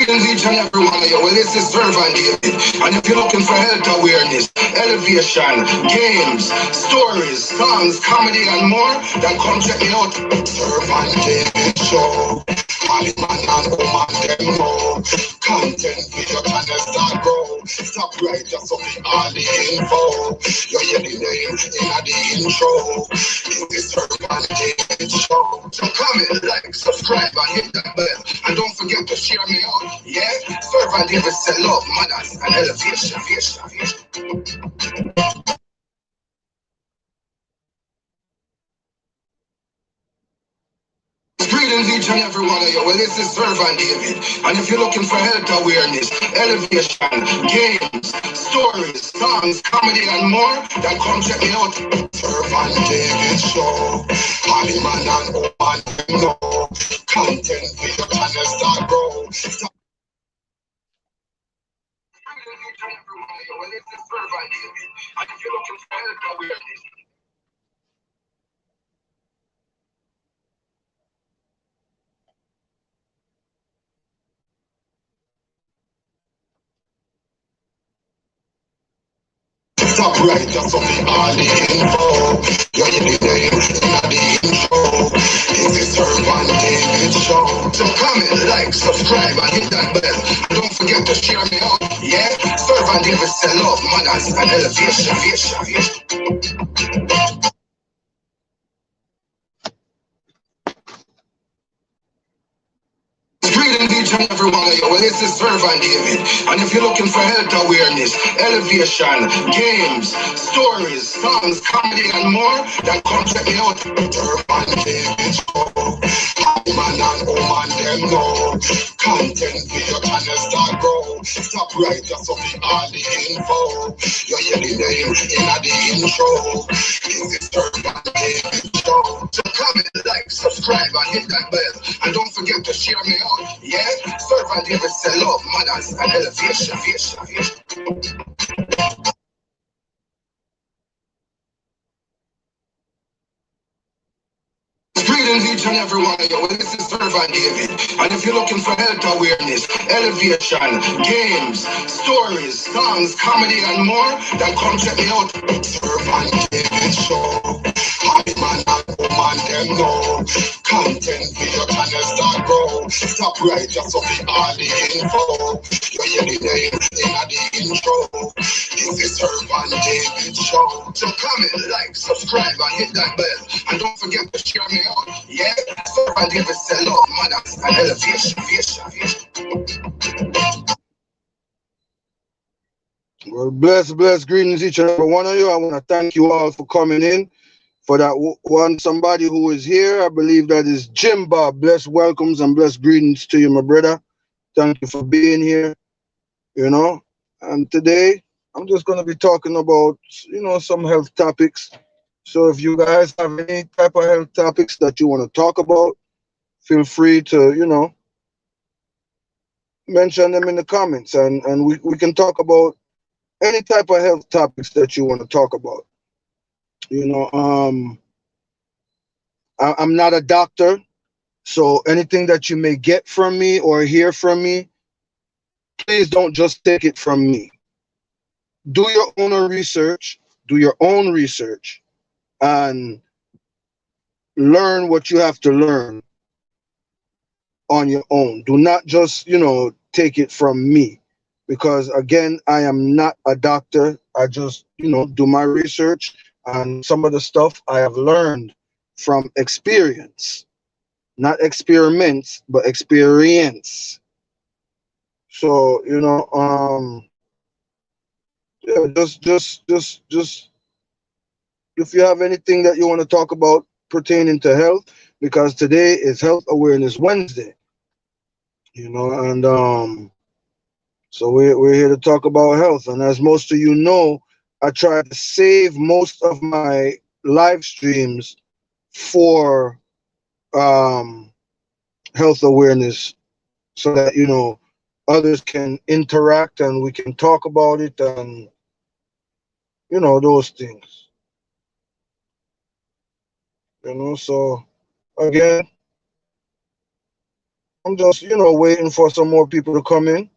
Greetings each and every one of you. Well, this is Servant David. And if you're looking for health awareness, elevation, games, stories, songs, comedy, and more, then come check me out. Servant David Show. I'm man and woman, them know. Content video channel start grow. Stop right just so me all the info. You hear the name in the intro. This is Servant David Show. So comment, like, subscribe, and hit that bell. And don't forget to share me out. Yeah? Servant David said love, manners, and elevation. Greetings each and every one of you. Well, this is Servant David. And if you're looking for health awareness, elevation, games, stories, songs, comedy, and more, then come check me out. Servant David Show. I'm man and woman, them know. Content video channel start grow. Greetings each and every one of you. Well, this is Servant David. And if you're looking for health awareness, stop right just so me all the info. You hear the name in the intro. This is Servant David Show. So comment, like, subscribe, and hit that bell. And don't forget to share me out. Yeah? Servant David said love, manners, and elevation. Greetings each and every one of you. Well, this is Servant David. And if you're looking for health awareness, elevation, games, stories, songs, comedy, and more, then come check me out. Servant David Show. Man and woman, them know. Content video channel start grow. Stop right just so me all the info. You hear the name in the intro. This is Servant David Show. So comment, like, subscribe, and hit that bell. And don't forget to share me out. Yeah? Servant David said love, manners, and elevation. Greetings each and every one of you. Well, this is Servant David. And if you're looking for health awareness, elevation, games, stories, songs, comedy, and more, then come check me out. Servant David Show. I'm man and woman, them know. Content video channel start grow. Stop right just so me all the info. You hear the name in the intro. This is Servant David Show. So comment, like, subscribe, and hit that bell. And don't forget to share me out. Yeah? Servant David said love, manners, and elevation. Well, bless greetings each and every one of you. I want to thank you all for coming in. For that one, somebody who is here, I believe that is Jim Bob. Bless welcomes and bless greetings to you, my brother. Thank you for being here, you know. And today, I'm just going to be talking about, some health topics. So if you guys have any type of health topics that you want to talk about, feel free to, mention them in the comments. And we can talk about any type of health topics that you want to talk about. I'm not a doctor, so anything that you may get from me or hear from me, please don't just take it from me. Do your own research, and learn what you have to learn on your own. Do not just, take it from me, because again, I am not a doctor. I just, do my research, and some of the stuff I have learned from experience, not experiments, but experience. So, yeah, just if you have anything that you want to talk about pertaining to health, because today is Health Awareness Wednesday, and so we're here to talk about health. And as most of you know, I try to save most of my live streams for health awareness, so that others can interact and we can talk about it, and those things. So again, I'm just, waiting for some more people to come in.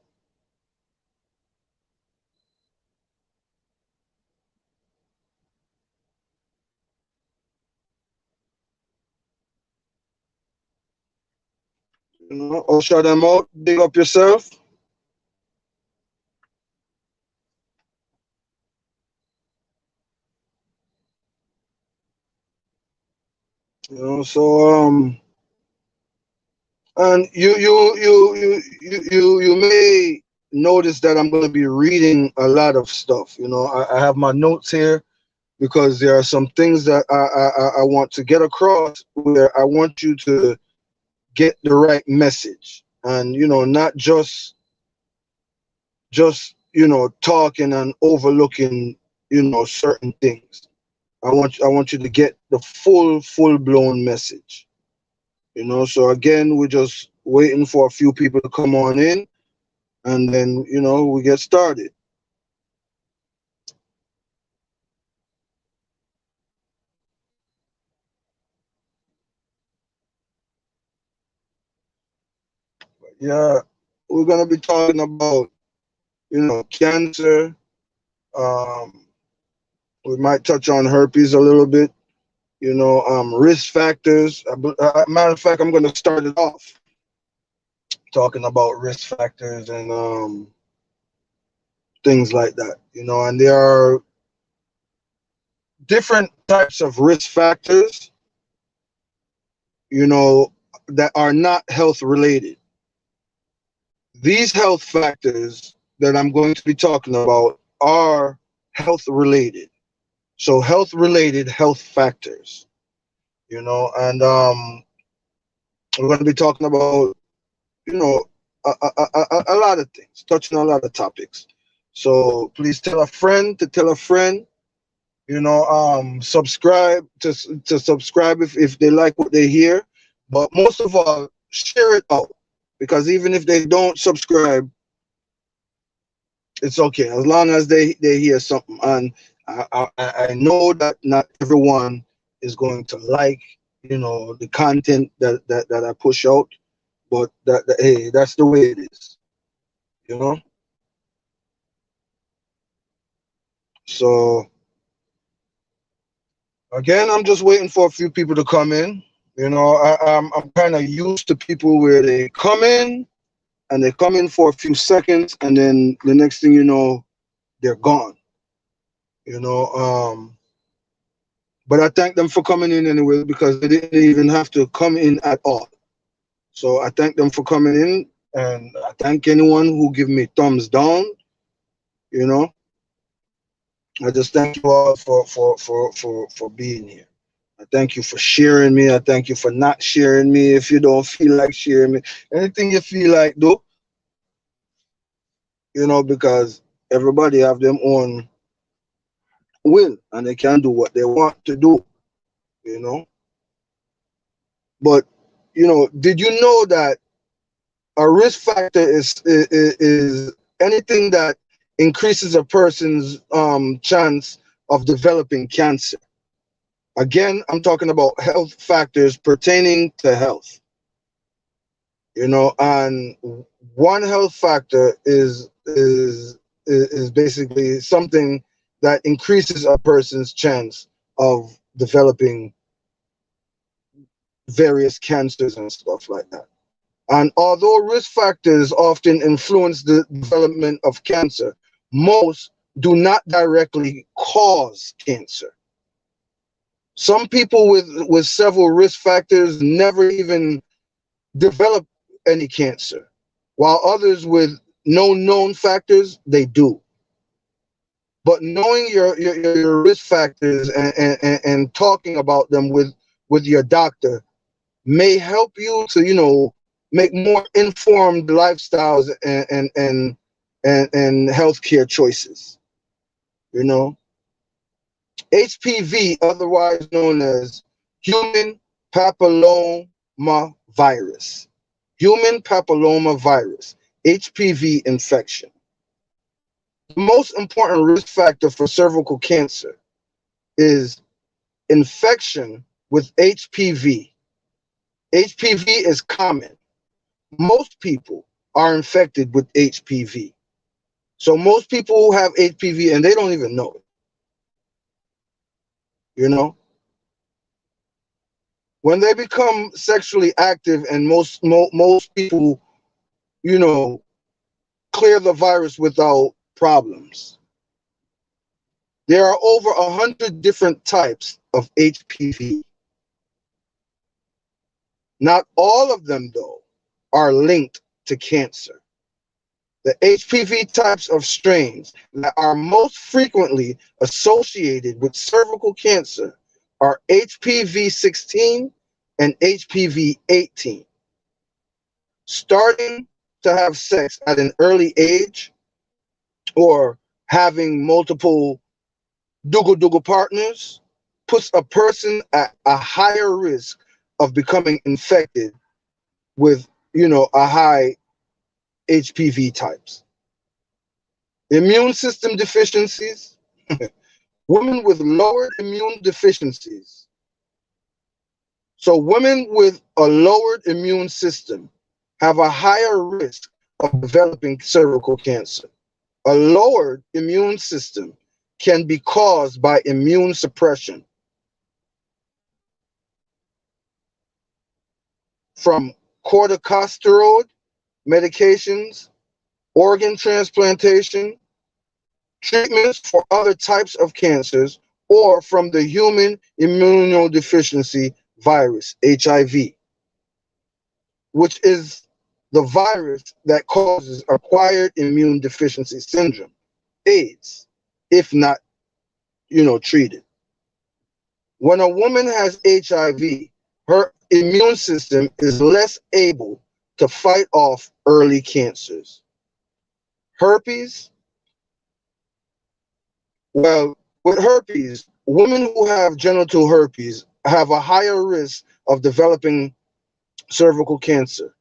I'll shout them out. Big up yourself. So and you may notice that I'm going to be reading a lot of stuff. I have my notes here because there are some things that I want to get across where I want you to get the right message, and not just talking and overlooking certain things. I want you to get the full blown message. So again, we're just waiting for a few people to come on in, and then we get started. Yeah, we're gonna be talking about cancer. Um, we might touch on herpes a little bit. Risk factors. Matter of fact, I'm gonna start it off talking about risk factors and things like that. And there are different types of risk factors. That are not health related. These health factors that I'm going to be talking about are health related. So health related health factors, and we're going to be talking about, a lot of things, touching on a lot of topics. So please tell a friend to tell a friend, subscribe to subscribe if they like what they hear. But most of all, share it out, because even if they don't subscribe, it's okay as long as they hear something. And I know that not everyone is going to like the content that I push out, but that hey, that's the way it is, you know. So again, I'm just waiting for a few people to come in. I'm kind of used to people where they come in and they come in for a few seconds, and then the next thing you know, they're gone. You know, but I thank them for coming in anyway, because they didn't even have to come in at all. So I thank them for coming in, and I thank anyone who give me thumbs down. You know, I just thank you all for being here. I thank you for sharing me. I thank you for not sharing me if you don't feel like sharing me. Anything you feel like, do, because everybody have their own will and they can do what they want to do, you know. But did you know that a risk factor is anything that increases a person's chance of developing cancer? Again, I'm talking about health factors pertaining to health. And one health factor is basically something that increases a person's chance of developing various cancers and stuff like that. And although risk factors often influence the development of cancer, most do not directly cause cancer. Some people with several risk factors never even develop any cancer, while others with no known factors, they do. But knowing your risk factors and talking about them with your doctor may help you to make more informed lifestyles and healthcare choices. You know, HPV, otherwise known as human papilloma virus, human papilloma virus, HPV infection. The most important risk factor for cervical cancer is infection with HPV. HPV is common, most people are infected with HPV. So most people who have HPV and they don't even know it. You know, when they become sexually active, and most people, you know, clear the virus without problems. There are over 100 different types of HPV. Not all of them, though, are linked to cancer. The HPV types of strains that are most frequently associated with cervical cancer are HPV 16 and HPV 18. Starting to have sex at an early age or having multiple double partners puts a person at a higher risk of becoming infected with, a high HPV types. Immune system deficiencies. Women with lowered immune deficiencies. So women with a lowered immune system have a higher risk of developing cervical cancer. A lowered immune system can be caused by immune suppression from corticosteroid medications, organ transplantation, treatments for other types of cancers, or from the human immunodeficiency virus, HIV, which is the virus that causes acquired immune deficiency syndrome, AIDS, if not, treated. When a woman has HIV, her immune system is less able to fight off early cancers. Herpes, well, with herpes, women who have genital herpes have a higher risk of developing cervical cancer.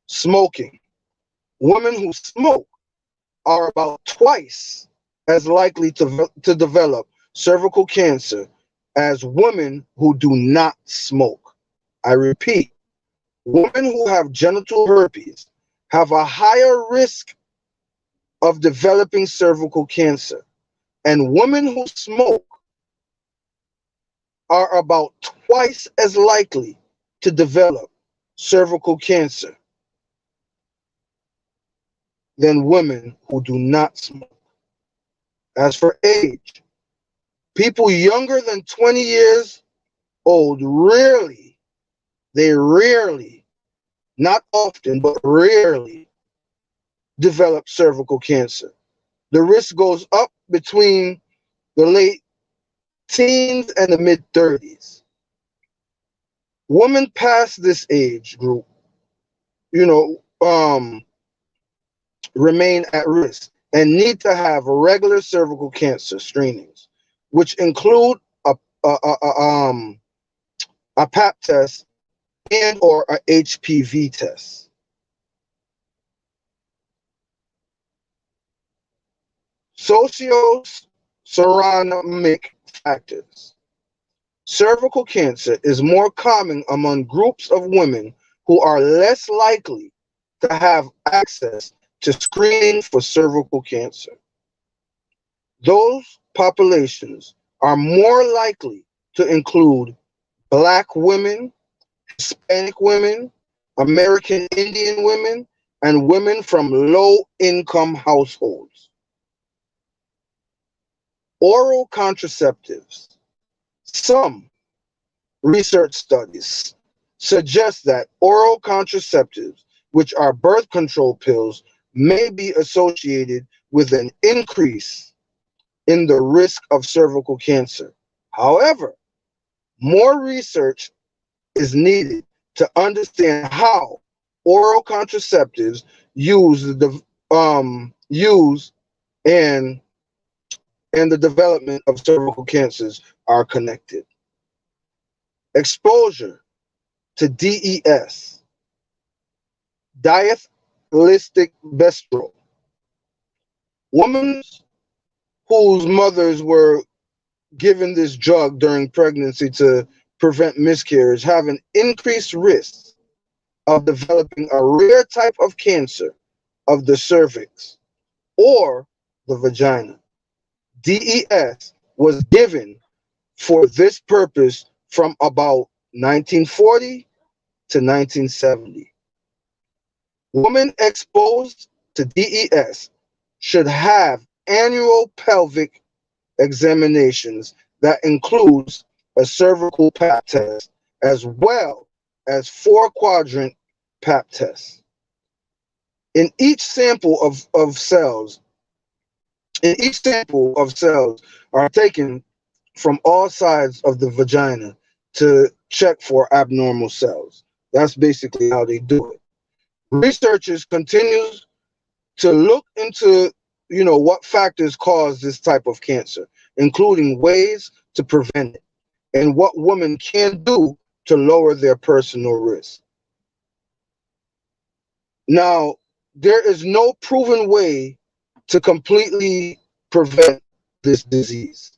Smoking. Women who smoke are about twice as likely to develop cervical cancer as women who do not smoke. I repeat, women who have genital herpes have a higher risk of developing cervical cancer, and women who smoke are about twice as likely to develop cervical cancer than women who do not smoke. As for age, people younger than 20 years old rarely, not often, but rarely develop cervical cancer. The risk goes up between the late teens and the mid 30s. Women past this age group, you know, remain at risk and need to have regular cervical cancer screenings, which include a, a, a, um, a pap test and or a HPV test. Socio-ceramic factors. Cervical cancer is more common among groups of women who are less likely to have access to screening for cervical cancer. Those populations are more likely to include Black women, Hispanic women, American Indian women, and women from low-income households. Oral contraceptives. Some research studies suggest that oral contraceptives, which are birth control pills, may be associated with an increase in the risk of cervical cancer. However, more research is needed to understand how oral contraceptives use and the development of cervical cancers are connected. Exposure to DES, diethylistic bestrol. Women whose mothers were given this drug during pregnancy to prevent miscarriage have an increased risk of developing a rare type of cancer of the cervix or the vagina. DES was given for this purpose from about 1940 to 1970. Women exposed to DES should have annual pelvic examinations that includes a cervical pap test as well as 4-quadrant pap tests. In each sample of cells, are taken from all sides of the vagina to check for abnormal cells. That's basically how they do it. Researchers continue to look into, what factors cause this type of cancer, including ways to prevent it and what women can do to lower their personal risk. Now, there is no proven way to completely prevent this disease,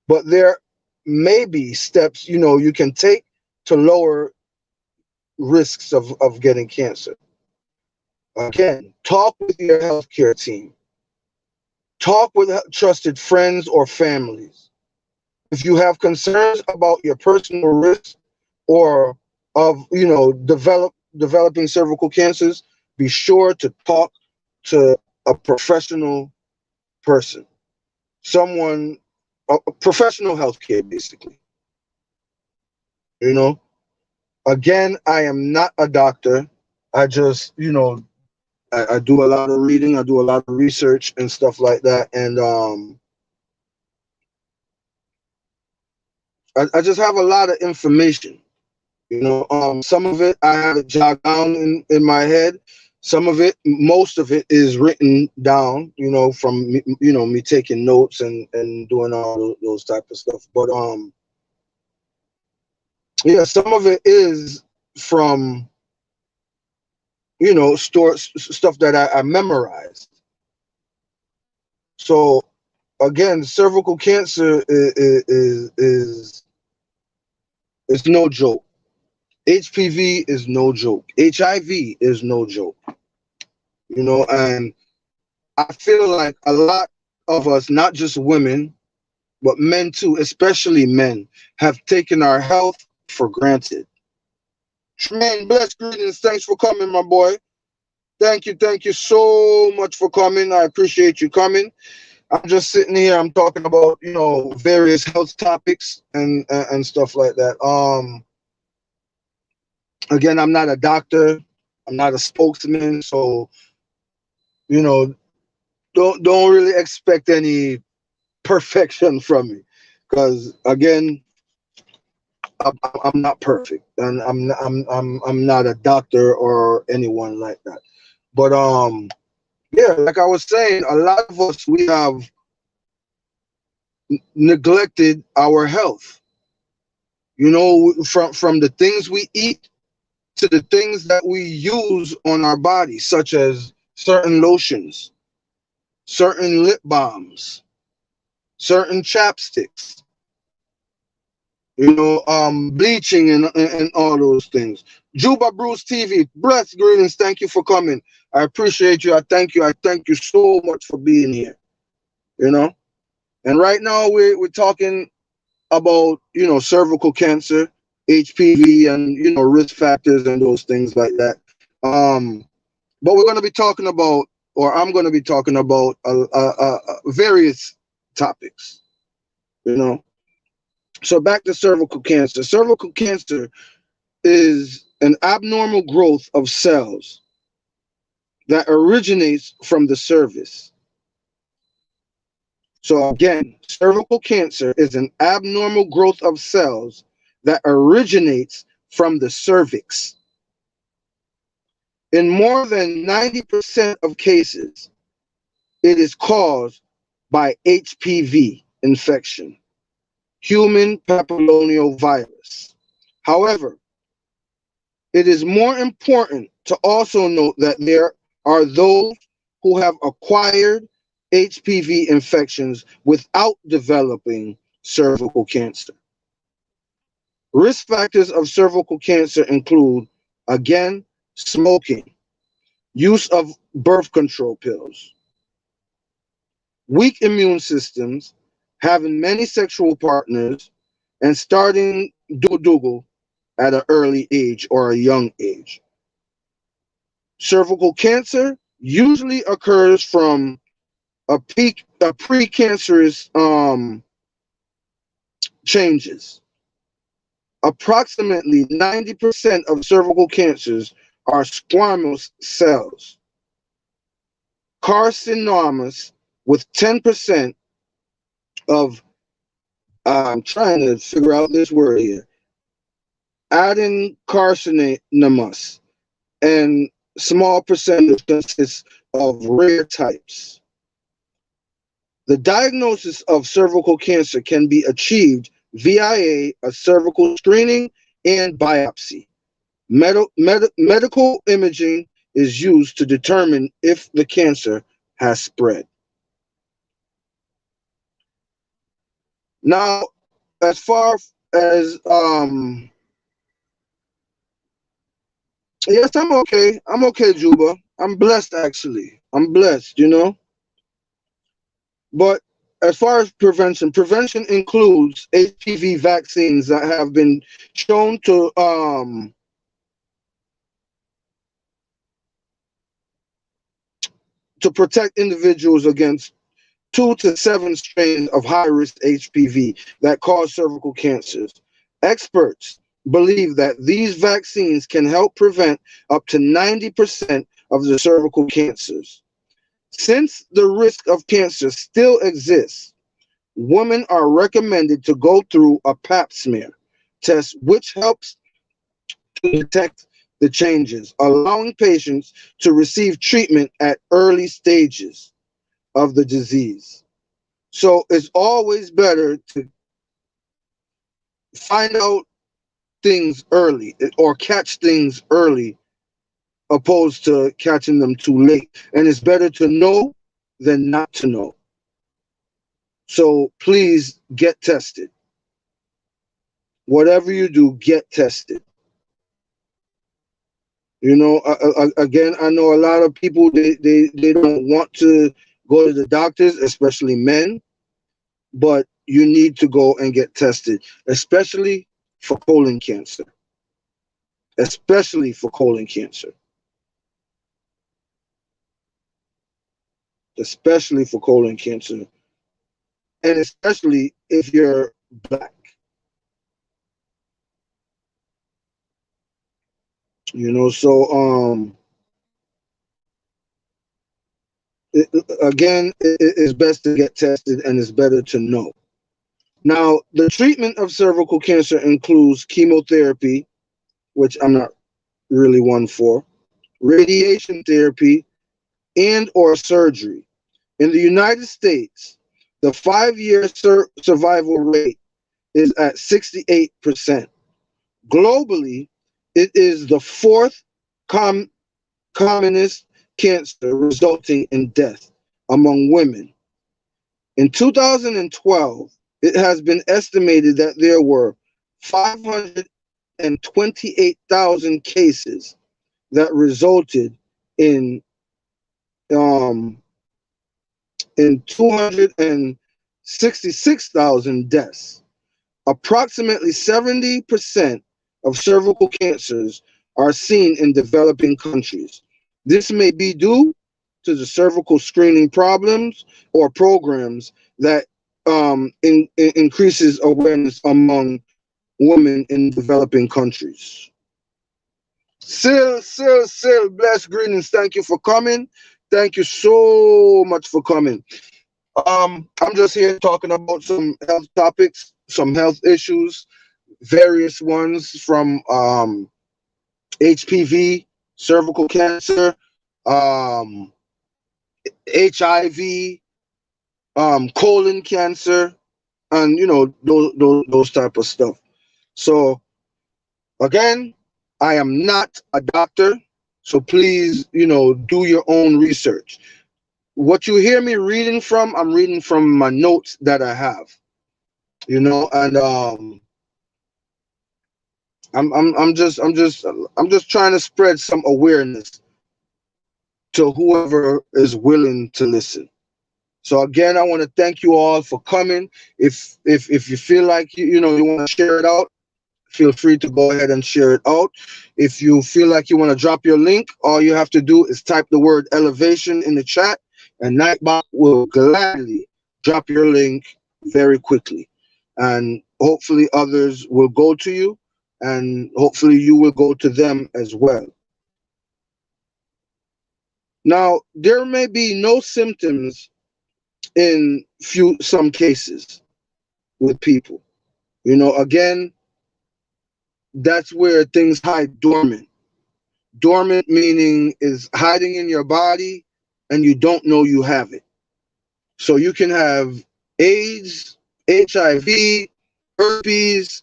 but there may be steps, you can take to lower risks of getting cancer. Again, talk with your healthcare team. Talk with trusted friends or families. If you have concerns about your personal risk or of, developing cervical cancers, be sure to talk to a professional person, a professional healthcare, basically. Again, I am not a doctor. I just, I do a lot of reading, I do a lot of research and stuff like that. And I just have a lot of information. Some of it I have it jogged down in my head. Most of it is written down, from me taking notes and doing all those type of stuff. But yeah, some of it is from stuff that I memorized. So again, cervical cancer is no joke. HPV is no joke. HIV is no joke. And I feel like a lot of us, not just women, but men too, especially men, have taken our health for granted. Tremaine, bless greetings. Thanks for coming, my boy. Thank you so much for coming. I appreciate you coming. I'm just sitting here. I'm talking about, various health topics and stuff like that. Again, I'm not a doctor. I'm not a spokesman, so don't really expect any perfection from me, because again, I'm not perfect, and I'm not a doctor or anyone like that. But yeah, like I was saying, a lot of us, we have neglected our health. From the things we eat to the things that we use on our body, such as certain lotions, certain lip balms, certain chapsticks, bleaching and all those things. Juba Bruce TV, bless greetings. Thank you for coming. I appreciate you. I thank you. I thank you so much for being here. And right now we're talking about, cervical cancer, HPV, and, risk factors and those things like that. But we're going to be talking about, or I'm going to be talking about various topics, So back to cervical cancer. Cervical cancer is an abnormal growth of cells that originates from the cervix. So again, cervical cancer is an abnormal growth of cells that originates from the cervix. In more than 90% of cases, it is caused by HPV infection, human papillomavirus. However, it is more important to also note that there are those who have acquired HPV infections without developing cervical cancer. Risk factors of cervical cancer include Again, smoking, use of birth control pills, weak immune systems, having many sexual partners, and starting dougal at an early age or a young age. Cervical cancer usually occurs from a precancerous changes. Approximately 90% of cervical cancers are squamous cells, carcinomas, with 10% of, I'm trying to figure out this word here, adenocarcinomas, and small percentage consists of rare types. The diagnosis of cervical cancer can be achieved via a cervical screening and biopsy. Medical imaging is used to determine if the cancer has spread. Now, as far as yes, I'm okay. I'm okay, Juba. I'm blessed actually. I'm blessed, you know. But as far as prevention includes HPV vaccines that have been shown to protect individuals against 2 to 7 strains of high risk HPV that cause cervical cancers. Experts believe that these vaccines can help prevent up to 90% of the cervical cancers. Since the risk of cancer still exists, women are recommended to go through a pap smear test, which helps to detect the changes, allowing patients to receive treatment at early stages of the disease. So it's always better to find out things early or catch things early opposed to catching them too late. And it's better to know than not to know. So please get tested. Whatever you do, get tested. You know, again, I know a lot of people, they don't want to go to the doctors, especially men, but you need to go and get tested, especially for colon cancer. Especially for colon cancer. Especially for colon cancer. And especially if you're black. You know, so again, it's best to get tested and it's better to know. Now, the treatment of cervical cancer includes chemotherapy, which I'm not really one for, radiation therapy, and or surgery. In the United States, the 5-year survival rate is at 68%. Globally, it is the fourth commonest cancer resulting in death among women. In 2012, it has been estimated that there were 528,000 cases that resulted in um, 266,000 deaths. Approximately 70% of cervical cancers are seen in developing countries. This may be due to the cervical screening problems or programs that increases awareness among women in developing countries. Sil, blessed greetings. Thank you for coming. Thank you so much for coming. I'm just here talking about some health topics, some health issues, various ones from HPV, cervical cancer, um, HIV, colon cancer, and you know those type of stuff. So again, I am not a doctor, so please do your own research. What you hear me reading from, I'm reading from my notes that I have, and I'm just trying to spread some awareness to whoever is willing to listen. So again, I want to thank you all for coming. If you feel like you want to share it out, feel free to go ahead and share it out. If you feel like you want to drop your link, all you have to do is type the word elevation in the chat, and Nightbot will gladly drop your link very quickly. And hopefully others will go to you, and hopefully you will go to them as well. Now, there may be no symptoms in some cases with people. Again, that's where things hide dormant. Dormant meaning is hiding in your body and you don't know you have it. So you can have AIDS, HIV, herpes,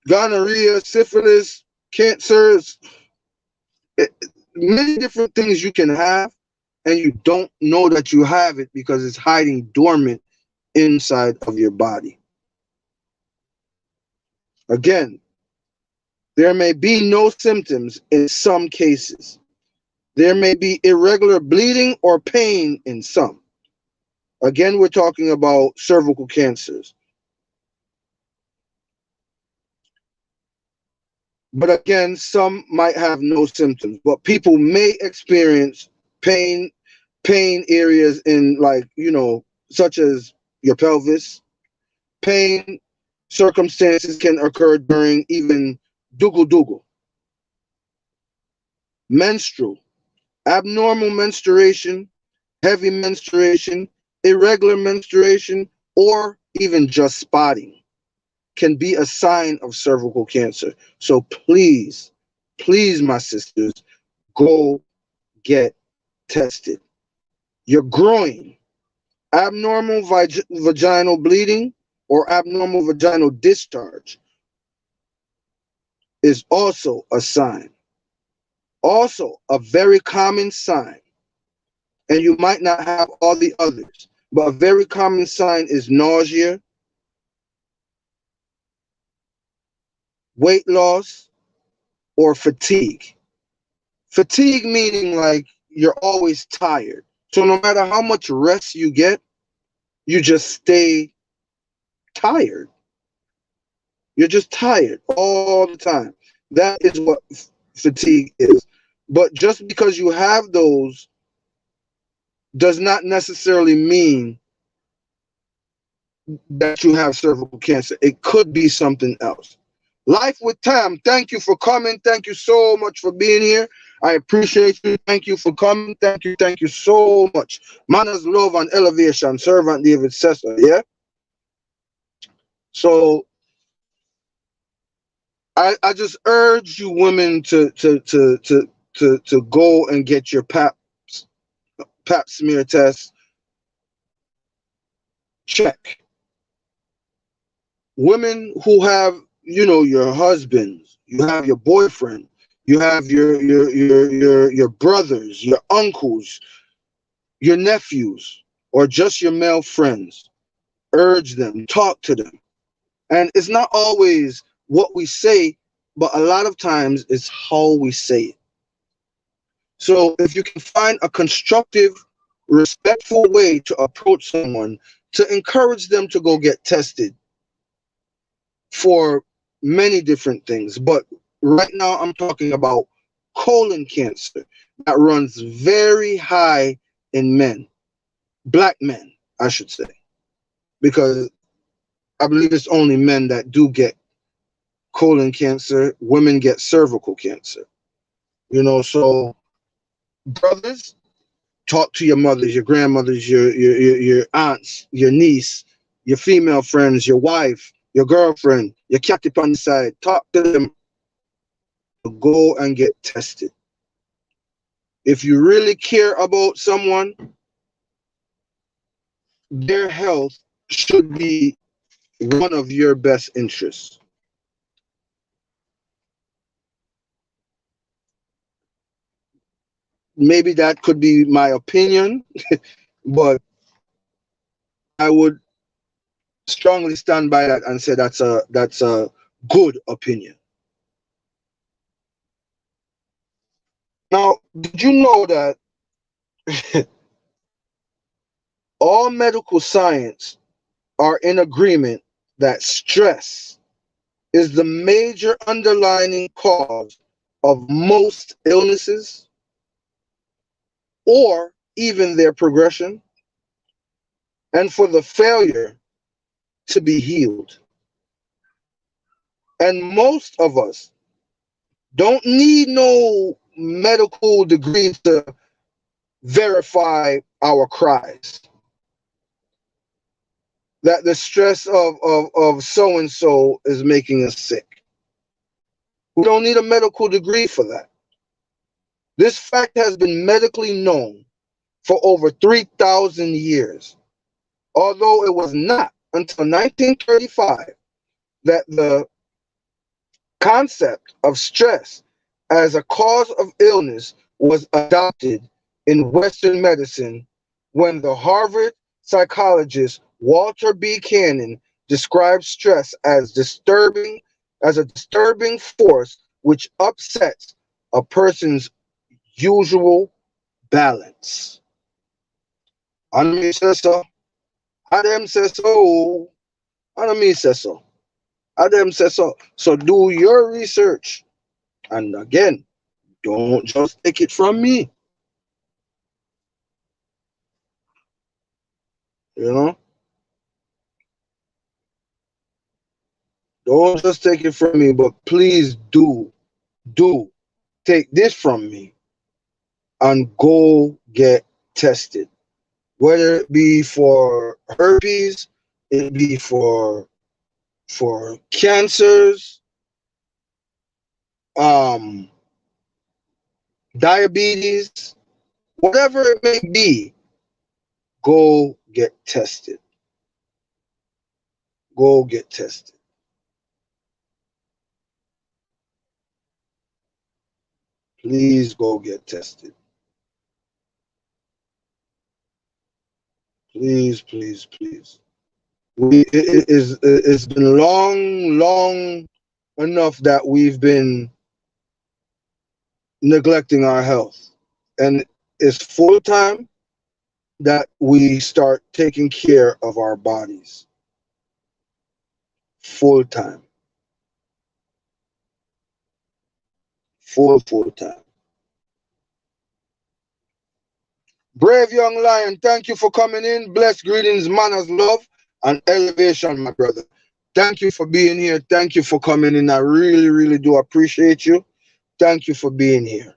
gonorrhea, syphilis, cancers, eh, many different things you can have, and you don't know that you have it because it's hiding dormant inside of your body. Again, there may be no symptoms in some cases. There may be irregular bleeding or pain in some. Again, we're talking about cervical cancers. But again, some might have no symptoms, but people may experience pain areas in, like, such as your pelvis. Pain circumstances can occur during even dugu. Menstrual, abnormal menstruation, heavy menstruation, irregular menstruation, or even just spotting can be a sign of cervical cancer. So please, my sisters, go get tested. Your groin, abnormal vaginal bleeding or abnormal vaginal discharge is also a sign. Also a very common sign. And you might not have all the others, but a very common sign is nausea, weight loss, or fatigue. Fatigue meaning like you're always tired. So no matter how much rest you get, you just stay tired. You're just tired all the time. That is what fatigue is. But just because you have those does not necessarily mean that you have cervical cancer. It could be something else. Life with Tam, thank you for coming. Thank you so much for being here. I appreciate you. Thank you for coming. Thank you so much. Manners, love, and elevation. Servant David Sessa, yeah? So I just urge you women to go and get your pap smear test check. Women who have, your husbands, you have your boyfriend, you have your brothers, your uncles, your nephews, or just your male friends. Urge them, talk to them. And it's not always what we say, but a lot of times it's how we say it. So if you can find a constructive, respectful way to approach someone, to encourage them to go get tested for many different things. But right now I'm talking about colon cancer that runs very high in men, black men, I should say, because I believe it's only men that do get colon cancer. Women get cervical cancer. So brothers, talk to your mothers, your grandmothers, your aunts, your niece, your female friends, your wife, your girlfriend, your cat on the side. Talk to them. Go and get tested. If you really care about someone, their health should be one of your best interests. Maybe that could be my opinion, but I would strongly stand by that and say that's a good opinion. Now, did you know that all medical science are in agreement that stress is the major underlying cause of most illnesses or even their progression, and for the failure to be healed? And most of us don't need no medical degree to verify our cries that the stress of so and so is making us sick. We don't need a medical degree for that. This fact has been medically known for over 3,000 years, although it was not until 1935 that the concept of stress as a cause of illness was adopted in Western medicine, when the Harvard psychologist Walter B. Cannon described stress as a disturbing force which upsets a person's usual balance. And me say so. Adam says so. And me say so. Adam says so. So do your research. And again, don't just take it from me. You know? Don't just take it from me, but please do take this from me and go get tested. Whether it be for herpes, it be for cancers, diabetes, whatever it may be, go get tested. Go get tested. Please go get tested. Please, please, please. It's been long enough that we've been neglecting our health. And it's full time that we start taking care of our bodies. Full time. Full time. Brave young lion, thank you for coming in. Blessed greetings, manners, love, and elevation, my brother. Thank you for being here. Thank you for coming in. I really do appreciate you. Thank you for being here.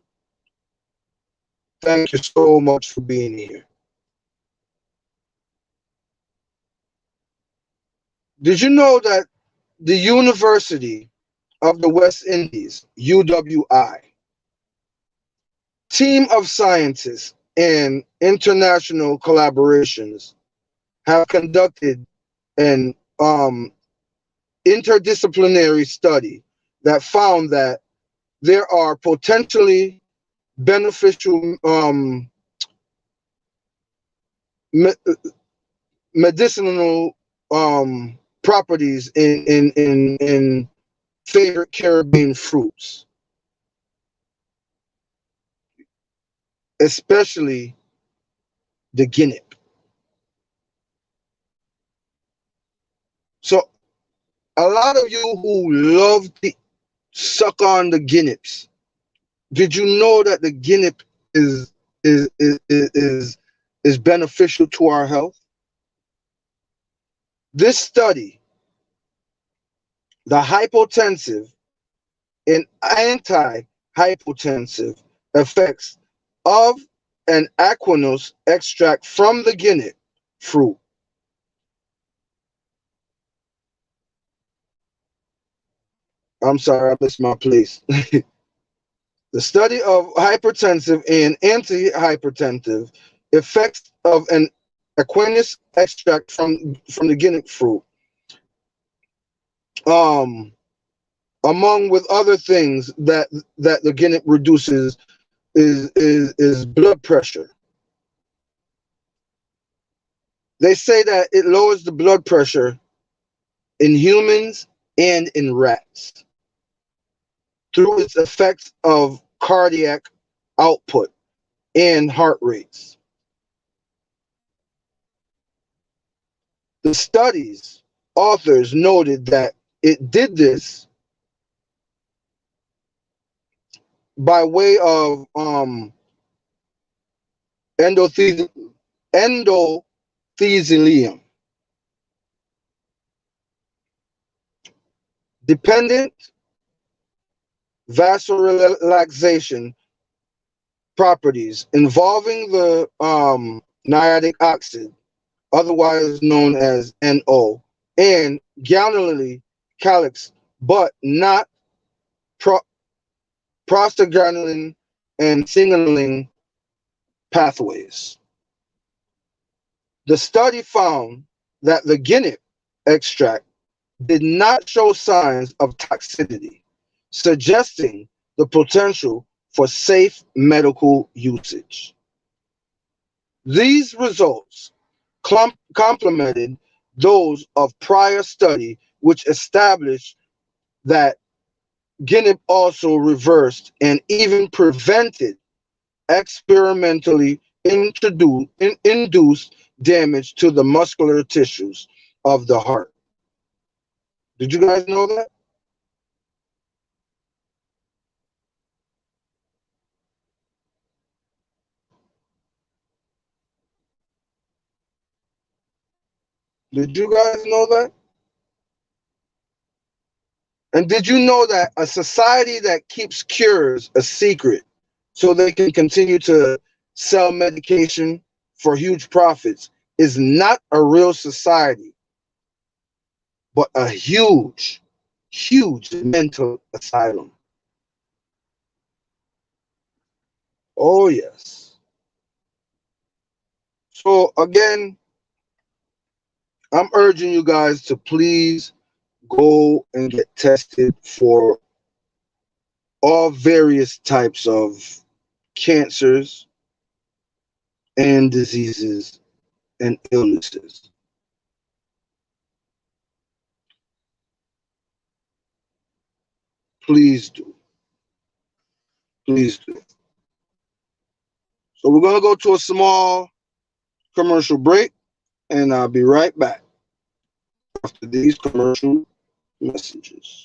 Thank you so much for being here. Did you know that the University of the West Indies, UWI, team of scientists and international collaborations have conducted an interdisciplinary study that found that there are potentially beneficial medicinal properties in favorite Caribbean fruits, especially the guinea. So a lot of you who love to suck on the guineas, did you know that the guinea is beneficial to our health? This study, the hypotensive and anti-hypotensive effects of an aquinose extract from the guinea fruit, I'm sorry, I missed my place. The study of hypertensive and anti-hypertensive effects of an aquinose extract from the guinea fruit, among with other things that the guinea reduces is blood pressure. They say that it lowers the blood pressure in humans and in rats through its effects of cardiac output and heart rates. The study's authors noted that it did this by way of endothelium dependent vasodilation properties involving the nitric oxide, otherwise known as NO, and ganglion calyx, but not prostaglandin and signaling pathways. The study found that the guinea extract did not show signs of toxicity, suggesting the potential for safe medical usage. These results complemented those of prior study, which established that guinea also reversed and even prevented experimentally induced damage to the muscular tissues of the heart. Did you guys know that? Did you guys know that? And did you know that a society that keeps cures a secret so they can continue to sell medication for huge profits is not a real society, but a huge, huge mental asylum? Oh, yes. So, again, I'm urging you guys to please go and get tested for all various types of cancers and diseases and illnesses. Please do. Please do. So we're going to go to a small commercial break, and I'll be right back after these commercial messages.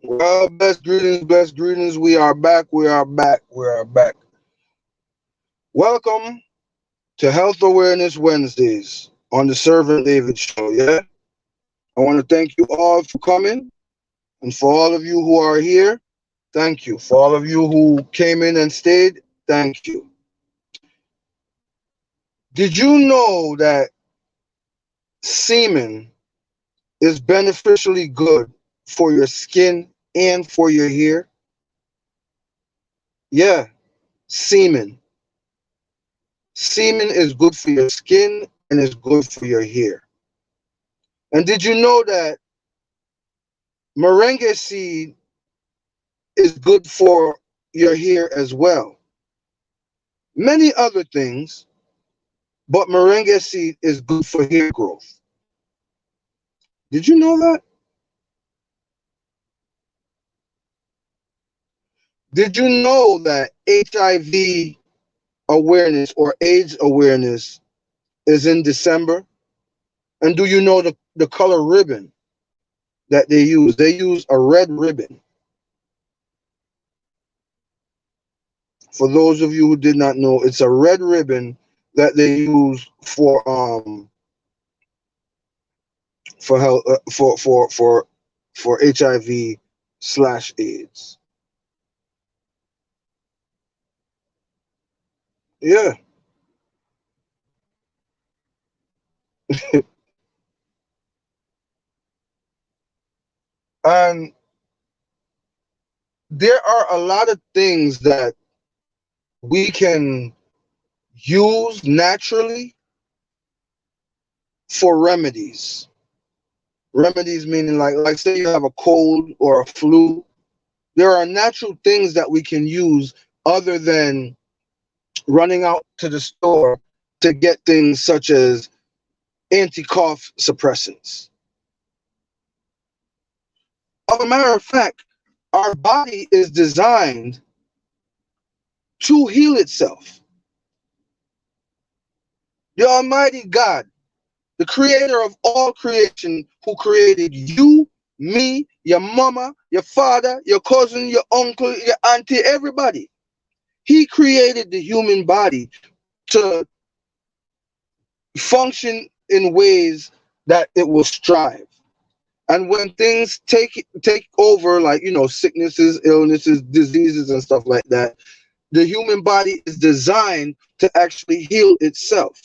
Well, blessed greetings, blessed greetings. We are back, we are back, we are back. Welcome to Health Awareness Wednesdays on the Servant David Show, yeah? I want to thank you all for coming, and for all of you who are here, thank you. For all of you who came in and stayed, thank you. Did you know that semen is beneficially good for your skin and for your hair? Yeah, semen. Semen is good for your skin and is good for your hair. And did you know that moringa seed is good for your hair as well? Many other things, but moringa seed is good for hair growth. Did you know that? Did you know that HIV awareness or AIDS awareness is in December? And do you know the color ribbon that they use? They use a red ribbon. For those of you who did not know, it's a red ribbon that they use for health for HIV/AIDS. Yeah. And there are a lot of things that we can use naturally for remedies. Remedies meaning like say you have a cold or a flu. There are natural things that we can use other than running out to the store to get things such as anti-cough suppressants. As a matter of fact, our body is designed to heal itself. The Almighty God, the creator of all creation, who created you, me, your mama, your father, your cousin, your uncle, your auntie, everybody. He created the human body to function in ways that it will strive. And when things take over, like sicknesses, illnesses, diseases, and stuff like that, the human body is designed to actually heal itself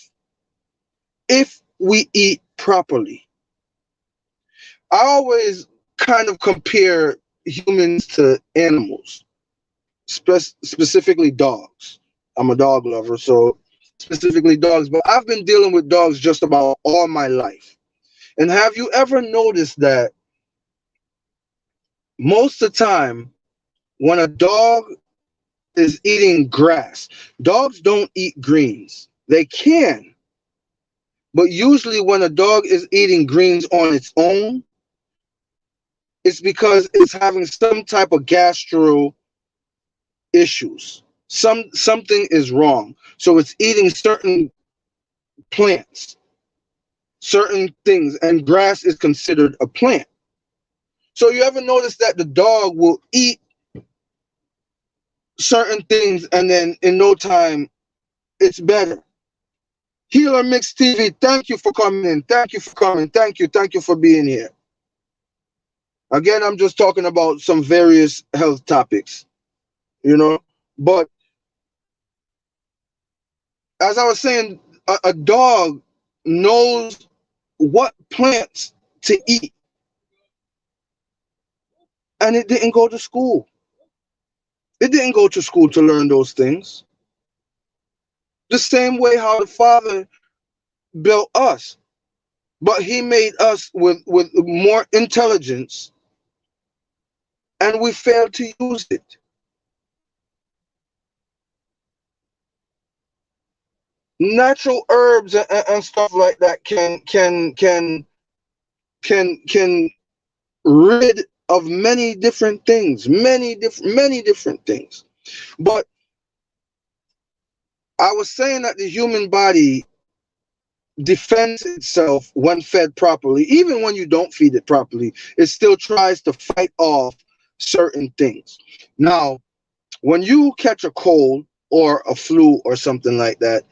if we eat properly. I always kind of compare humans to animals, specifically dogs. I'm a dog lover, so specifically dogs, but I've been dealing with dogs just about all my life. And have you ever noticed that most of the time when a dog is eating grass, dogs don't eat greens. They can, but usually when a dog is eating greens on its own, it's because it's having some type of gastro issues. Something is wrong. So it's eating certain plants, certain things, and grass is considered a plant. So you ever notice that the dog will eat certain things and then in no time it's better? Healer Mix TV, thank you for coming in. Thank you for coming. Thank you. Thank you for being here. Again, I'm just talking about some various health topics, But as I was saying, a dog knows what plants to eat. And it didn't go to school. It didn't go to school to learn those things. The same way how the Father built us. But he made us with more intelligence, and we failed to use it. Natural herbs and stuff like that can rid of many different things, many different things. But I was saying that the human body defends itself when fed properly. Even when you don't feed it properly, it still tries to fight off certain things. Now, when you catch a cold or a flu or something like that,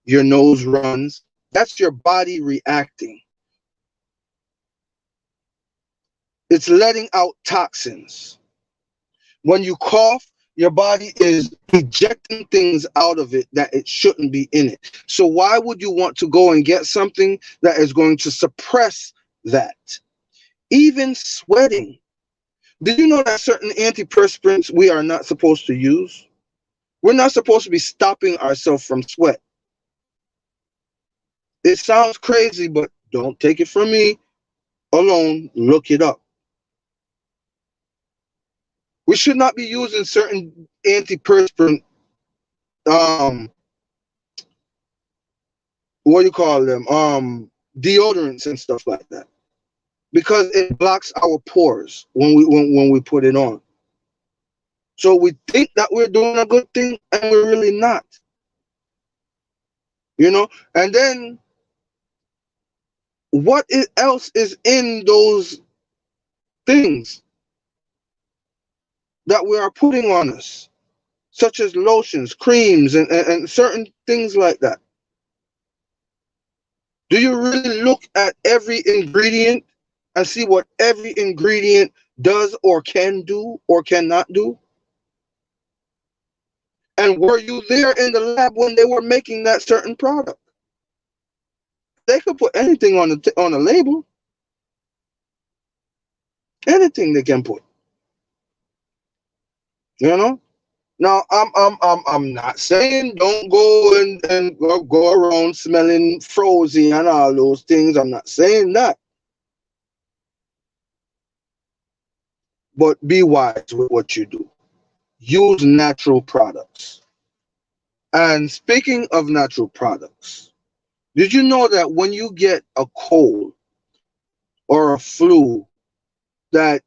your nose runs, that's your body reacting. It's letting out toxins. When you cough, your body is ejecting things out of it that it shouldn't be in it. So why would you want to go and get something that is going to suppress that? Even sweating. Did you know that certain antiperspirants we are not supposed to use? We're not supposed to be stopping ourselves from sweat. It sounds crazy, but don't take it from me alone. Look it up. We should not be using certain antiperspirant, what do you call them? Deodorants and stuff like that, because it blocks our pores when we put it on. So we think that we're doing a good thing, and we're really not. And then what else is in those things that we are putting on us, such as lotions, creams, and certain things like that? Do you really look at every ingredient and see what every ingredient does or can do or cannot do? And were you there in the lab when they were making that certain product? They could put anything on a label. Anything they can put. You know. Now I'm not saying don't go and go around smelling frozen and all those things. I'm not saying that. But be wise with what you do. Use natural products. And speaking of natural products, did you know that when you get a cold or a flu, that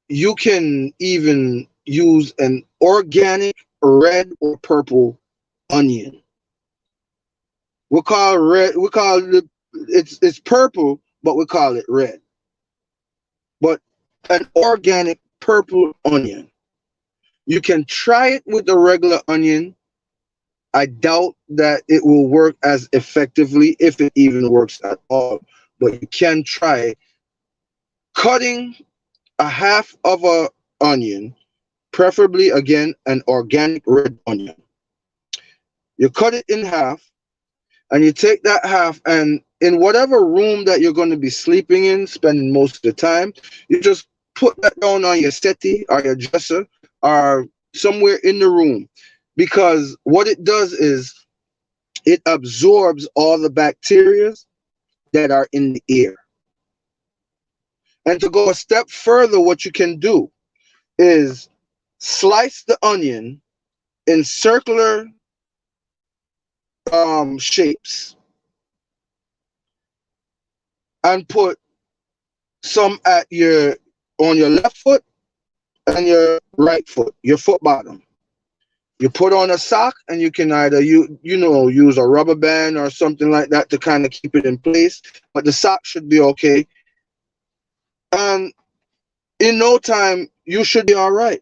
you can even use an organic red or purple onion? We call it red. We call it it's purple, but we call it red. But an organic purple onion. You can try it with the regular onion. I doubt that it will work as effectively, if it even works at all. But you can try cutting a half of a onion, preferably again an organic red onion. You cut it in half, and you take that half, and in whatever room that you're going to be sleeping in, spending most of the time, you just put that down on your settee or your dresser or somewhere in the room, because what it does is it absorbs all the bacteria that are in the air. And to go a step further, what you can do is slice the onion in circular shapes and put some at your on your left foot and your right foot, your foot bottom. You put on a sock, and you can either use a rubber band or something like that to kind of keep it in place, but the sock should be okay. And in no time, you should be all right.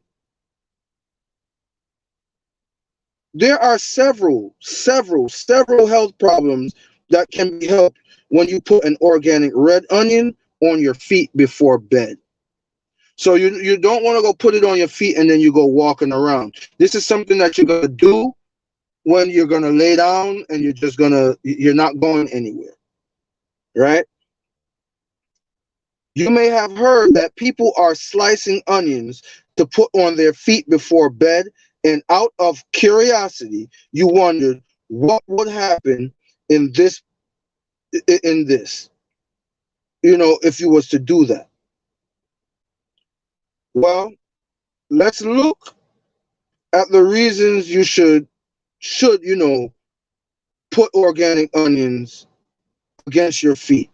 There are several health problems that can be helped when you put an organic red onion on your feet before bed. So you don't want to go put it on your feet and then you go walking around. This is something that you're gonna do when you're gonna lay down, and you're not going anywhere, right? You may have heard that people are slicing onions to put on their feet before bed, and out of curiosity, you wondered what would happen in this if you was to do that. Well, let's look at the reasons you should put organic onions against your feet.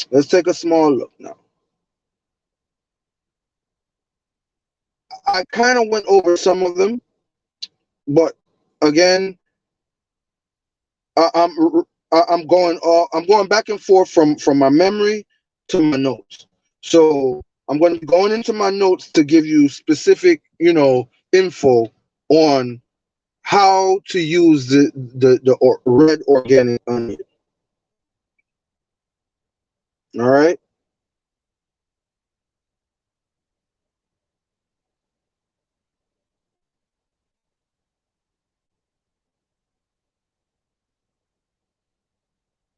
Let's take a small look now. I kind of went over some of them, but again, I'm going back and forth from my memory to my notes. So I'm going to be going into my notes to give you specific, info on how to use the red organic onion. All right.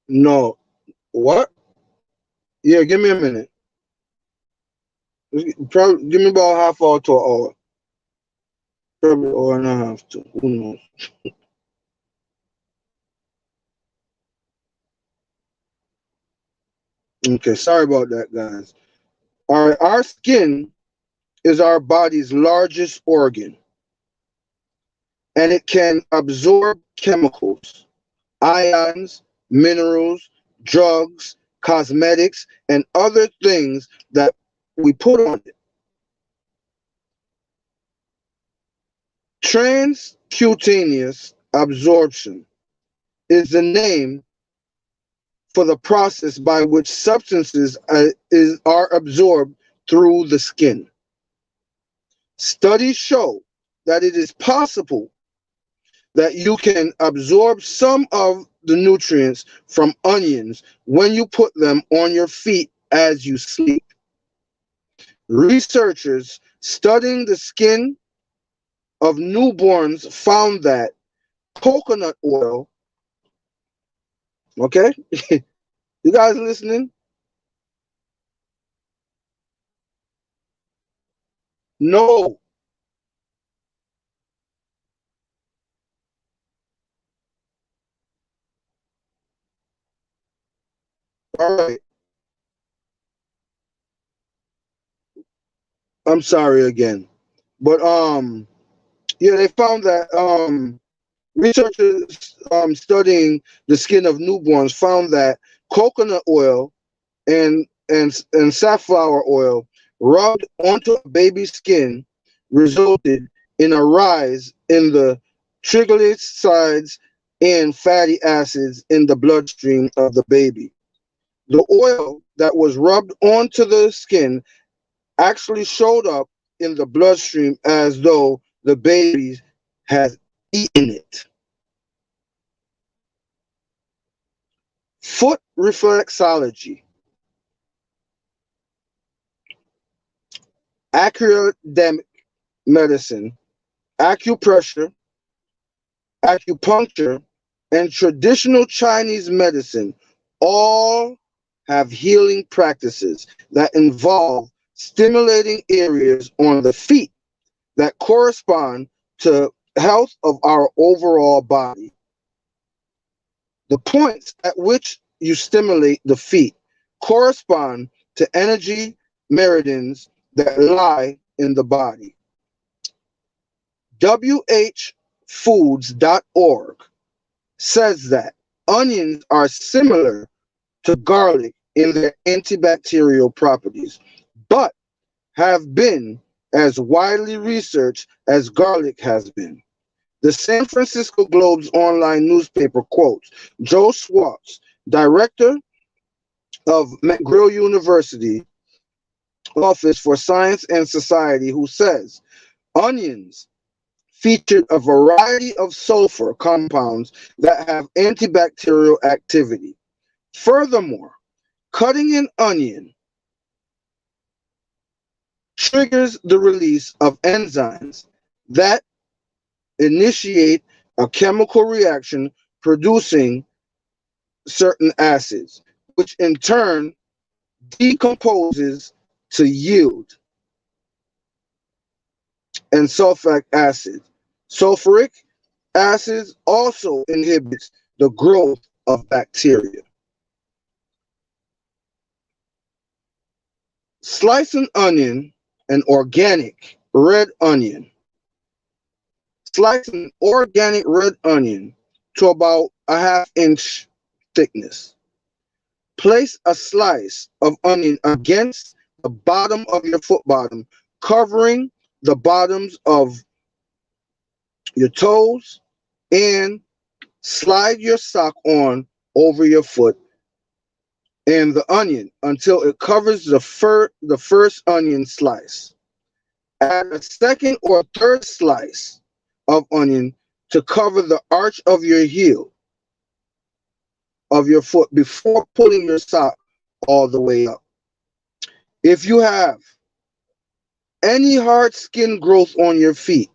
No. What? Yeah, give me a minute. Probably give me about half hour to an hour. Probably hour and a half to. Who knows? Okay, sorry about that, guys. All right, our skin is our body's largest organ, and it can absorb chemicals, ions, minerals, drugs, cosmetics, and other things that we put on it. Transcutaneous absorption is the name for the process by which substances are absorbed through the skin. Studies show that it is possible that you can absorb some of the nutrients from onions when you put them on your feet as you sleep. Researchers studying the skin of newborns found that coconut oil, okay, you guys listening? No. All right. I'm sorry again. But yeah, they found that researchers studying the skin of newborns found that coconut oil and safflower oil rubbed onto a baby's skin resulted in a rise in the triglycerides and fatty acids in the bloodstream of the baby. The oil that was rubbed onto the skin actually showed up in the bloodstream as though the baby has eaten it. Foot reflexology, academic medicine, acupressure, acupuncture, and traditional Chinese medicine all have healing practices that involve stimulating areas on the feet that correspond to health of our overall body. The points at which you stimulate the feet correspond to energy meridians that lie in the body. WHFoods.org says that onions are similar to garlic in their antibacterial properties, but have been as widely researched as garlic has been. The San Francisco Globe's online newspaper quotes Joe Swartz, director of McGill University Office for Science and Society, who says onions featured a variety of sulfur compounds that have antibacterial activity. Furthermore, cutting an onion triggers the release of enzymes that initiate a chemical reaction producing certain acids, which in turn decomposes to yield and sulfuric acid. Sulfuric acid also inhibits the growth of bacteria. Slice an onion, an organic red onion. Slice an organic red onion to about a half-inch thickness. Place a slice of onion against the bottom of your foot bottom, covering the bottoms of your toes, and slide your sock on over your foot and the onion until it covers the first onion slice. Add a second or third slice of onion to cover the arch of your heel of your foot before pulling your sock all the way up. If you have any hard skin growth on your feet,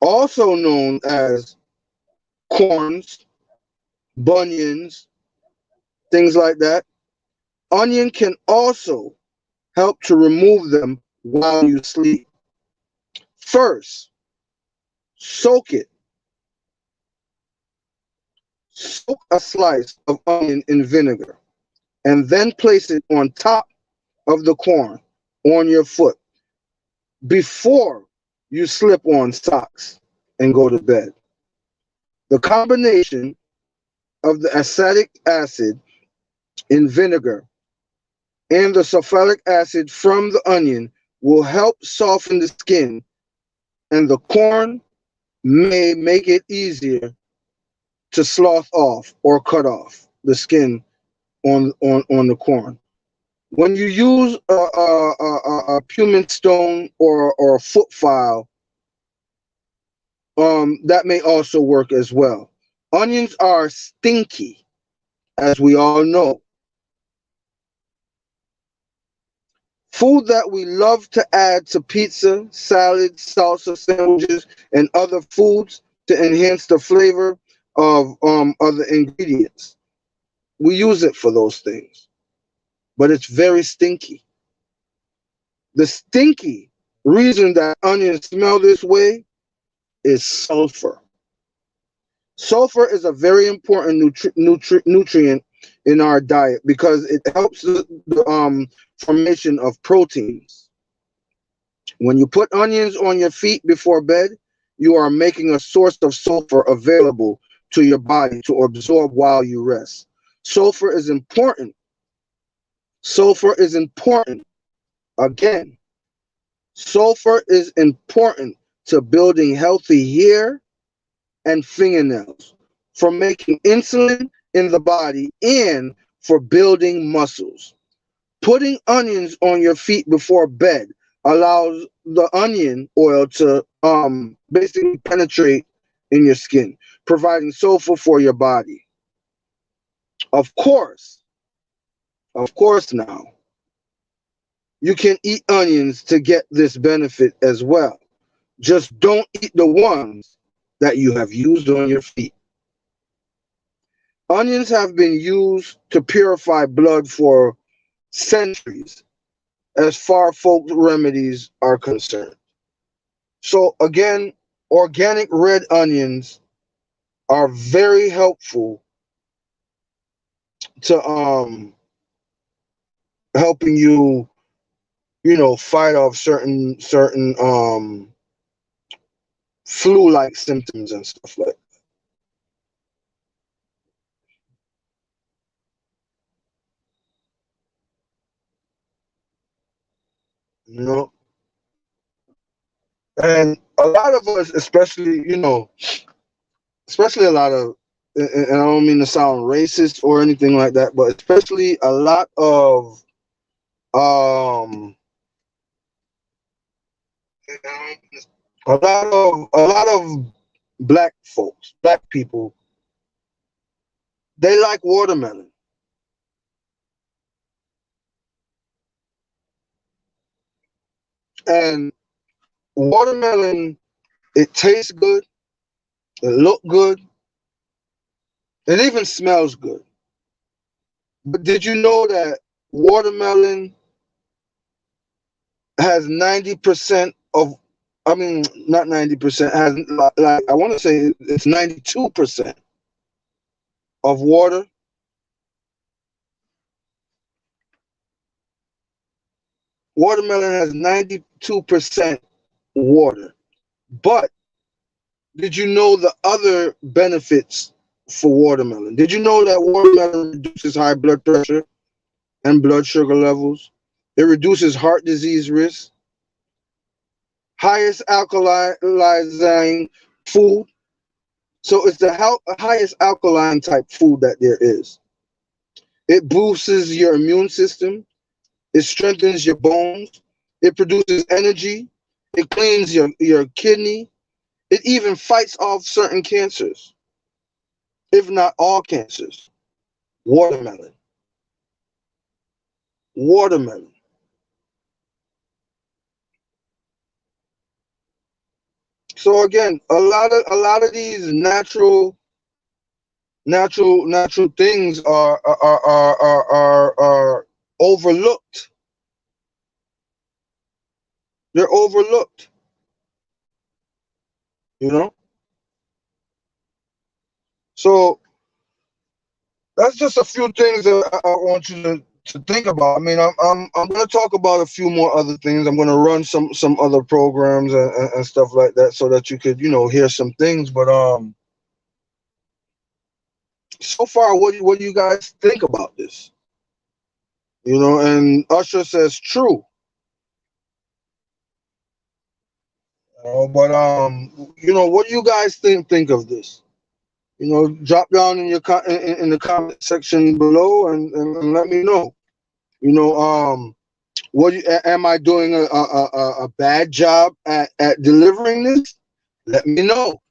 also known as corns, bunions, things like that, onion can also help to remove them while you sleep. First, soak it. Soak a slice of onion in vinegar and then place it on top of the corn on your foot before you slip on socks and go to bed. The combination of the acetic acid in vinegar and the sulfuric acid from the onion will help soften the skin, and the corn may make it easier to slough off or cut off the skin on the corn. When you use a pumice stone or a foot file, that may also work as well. Onions are stinky, as we all know. Food that we love to add to pizza, salad, salsa, sandwiches, and other foods to enhance the flavor of other ingredients. We use it for those things, but it's very stinky. The stinky reason that onions smell this way is sulfur. Sulfur is a very important nutrient in our diet because it helps the formation of proteins. When you put onions on your feet before bed, you are making a source of sulfur available to your body to absorb while you rest. Sulfur is important. Sulfur is important. Again, sulfur is important to building healthy hair and fingernails, for making insulin in the body, and for building muscles. Putting onions on your feet before bed allows the onion oil to basically penetrate in your skin, providing sulfur for your body. Of course, now, you can eat onions to get this benefit as well. Just don't eat the ones that you have used on your feet. Onions have been used to purify blood for centuries, as far folk remedies are concerned. So again, organic red onions are very helpful to helping you, fight off certain flu-like symptoms and stuff like that. You know, and a lot of us, especially a lot of, and I don't mean to sound racist or anything like that, but especially um a lot of black folks, black people, they like watermelon. And watermelon, it tastes good, it look good, it even smells good. But did you know that watermelon has 90% of, I mean, not 90%, has, like, I want to say it's 92% of water? Watermelon has 92% water. But did you know the other benefits for watermelon? Did you know that watermelon reduces high blood pressure and blood sugar levels? It reduces heart disease risk. Highest alkalizing food. So it's the highest alkaline type food that there is. It boosts your immune system. It strengthens your bones. It produces energy. It cleans your kidney. It even fights off certain cancers, if not all cancers. Watermelon. Watermelon. So again, a lot of these natural things are overlooked. They're overlooked. You know. So that's just a few things that I want you to think about. I mean, I'm going to talk about a few more other things. I'm going to run some other programs and stuff like that, so that you could hear some things. But so far, what do you guys think about this? And Usher says true. But what do you guys think of this? Drop down in your in the comment section below, and let me know. You know, am I doing a bad job at delivering this? Let me know,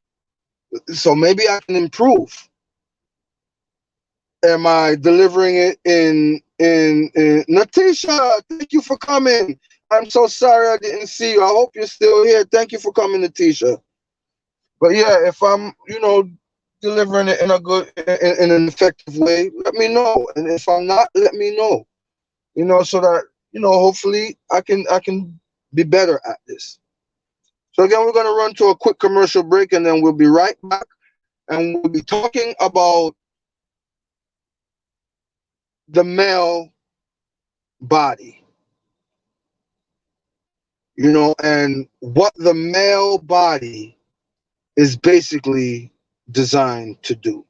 so maybe I can improve. Am I delivering it in Natisha? Thank you for coming. I'm so sorry I didn't see you. I hope you're still here. Thank you for coming, Natisha. But yeah, if I'm delivering it in a good, in an effective way, let me know. And if I'm not, let me know. So that hopefully I can be better at this. So again, we're going to run to a quick commercial break, and then we'll be right back, and we'll be talking about the male body, you know, and what the male body is basically designed to do.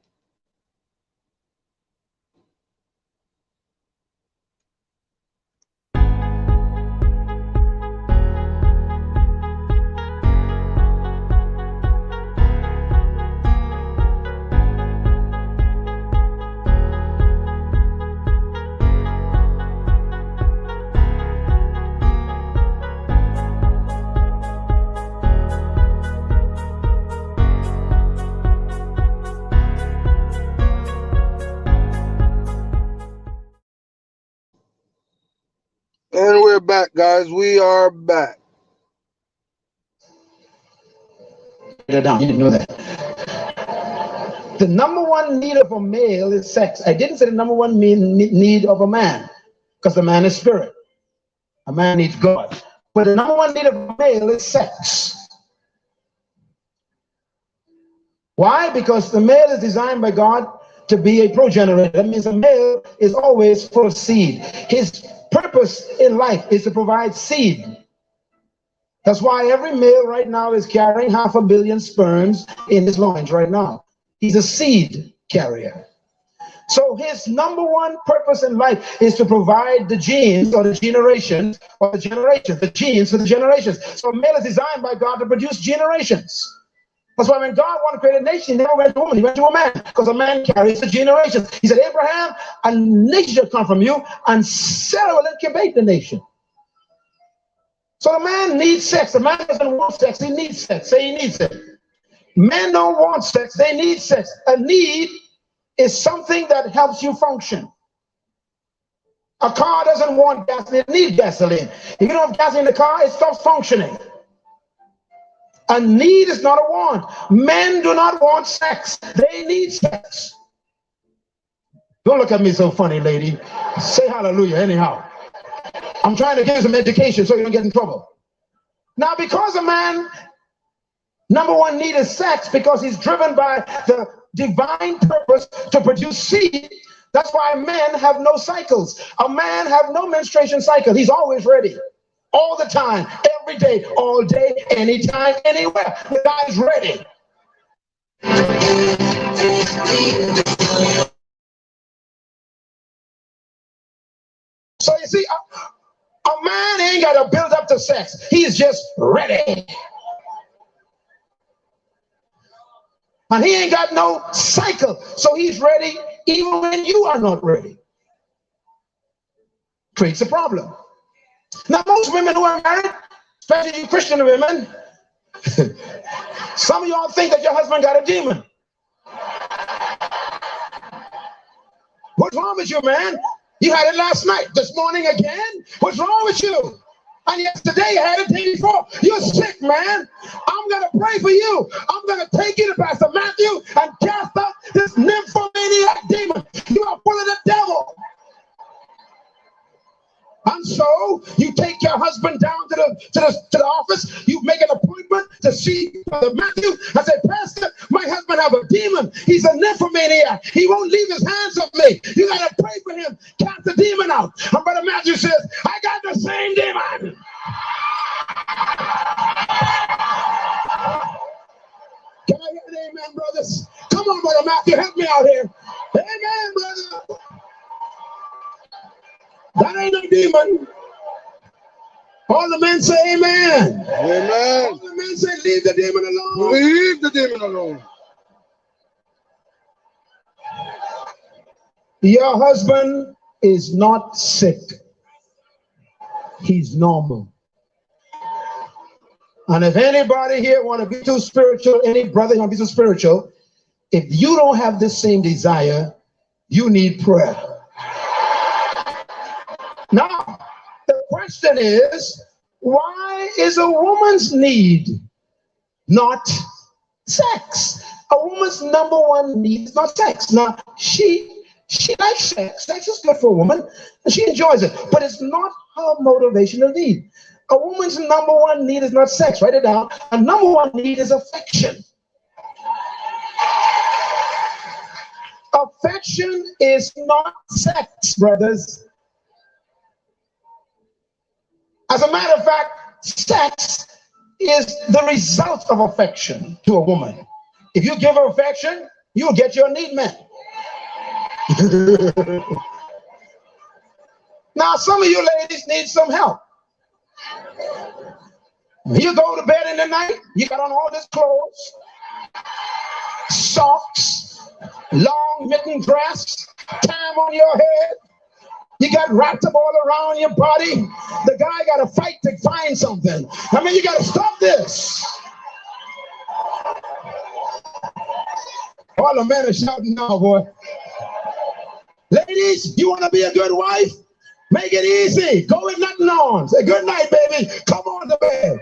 And we're back, guys. We are back. Down. You didn't know that. The number one need of a male is sex. I didn't say the number one need of a man, because the man is spirit. A man needs God. But the number one need of a male is sex. Why? Because the male is designed by God to be a progenerator. That means a male is always full of seed. His purpose in life is to provide seed. That's why every male right now is carrying 500 million sperms in his loins right now. He's a seed carrier. So his number one purpose in life is to provide the genes or the generations or the generations, the genes for the generations. So a male is designed by God to produce generations. That's why when God wanted to create a nation, he never went to a woman, he went to a man, because a man carries the generations. He said, Abraham, a nation shall come from you, and Sarah will incubate the nation. So the man needs sex. The man doesn't want sex, he needs sex. Say he needs sex. Men don't want sex, they need sex. A need is something that helps you function. A car doesn't want gasoline, it needs gasoline. If you don't have gasoline in the car, it stops functioning. A need is not a want. Men do not want sex, they need sex. Don't look at me so funny, lady. Say hallelujah anyhow. I'm trying to give you some education so you don't get in trouble. Now, because a man, number one need is sex, because he's driven by the divine purpose to produce seed. That's why men have no cycles. A man have no menstruation cycle. He's always ready. All the time, every day, all day, anytime, anywhere. The guy's ready. So you see, a man ain't got to build up to sex. He's just ready. And he ain't got no cycle. So he's ready even when you are not ready. Creates a problem. Now, most women who are married, especially you Christian women, some of y'all think that your husband got a demon. What's wrong with you, man? You had it last night, this morning again? What's wrong with you? And yesterday you had it the day before. You're sick, man. I'm going to pray for you. I'm going to take you to Pastor Matthew and cast out this nymphomaniac demon. You are full of the devil. And so you take your husband down to the office. You make an appointment to see Brother Matthew. I say, Pastor, my husband have a demon. He's a nymphomaniac. He won't leave his hands on me. You got to pray for him. Cast the demon out. And Brother Matthew says, I got the same demon. Can I hear an amen, brothers? Come on, Brother Matthew, help me out here. Amen, brother. That ain't no demon. All the men say amen. Amen. All the men say leave the demon alone. Leave the demon alone. Your husband is not sick. He's normal. And if anybody here want to be too spiritual, any brother want to be too spiritual, if you don't have this same desire, you need prayer. Now, the question is, why is a woman's need not sex? A woman's number one need is not sex. Now, she likes sex. Sex is good for a woman, and she enjoys it. But it's not her motivational need. A woman's number one need is not sex. Write it down. A number one need is affection. Affection is not sex, brothers. As a matter of fact, sex is the result of affection to a woman. If you give her affection, you'll get your need met. Now, some of you ladies need some help. You go to bed in the night, you got on all this clothes, socks, long mitten dress, time on your head. You got wrapped up all around your body. The guy got to fight to find something. I mean, you got to stop this. All the men are shouting now, boy. Ladies, you want to be a good wife? Make it easy. Go with nothing on. Say, good night, baby. Come on to bed.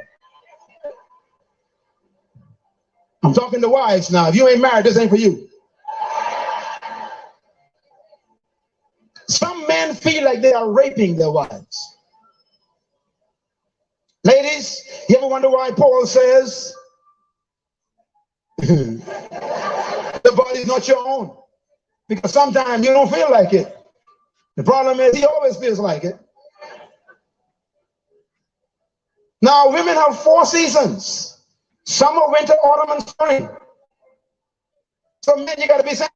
I'm talking to wives now. If you ain't married, this ain't for you. Some men feel like they are raping their wives. Ladies, you ever wonder why Paul says the body's not your own? Because sometimes you don't feel like it. The problem is he always feels like it. Now, women have 4 seasons: summer, winter, autumn, and spring. So men, you got to be saying,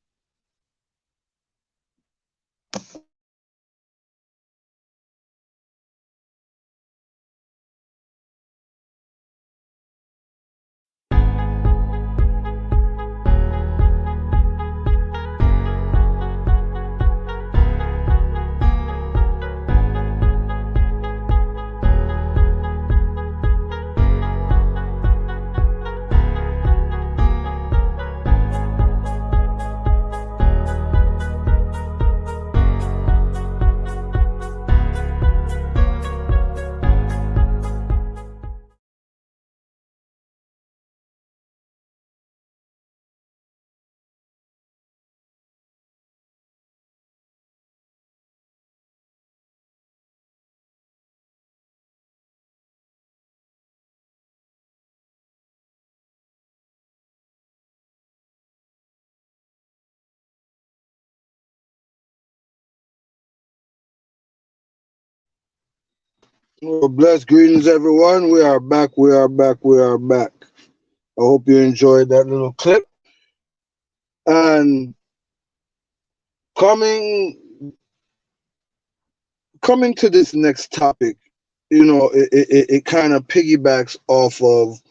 Well, blessed greetings, everyone. We are back. We are back. We are back. I hope you enjoyed that little clip. And coming to this next topic, you know, it kind of piggybacks off of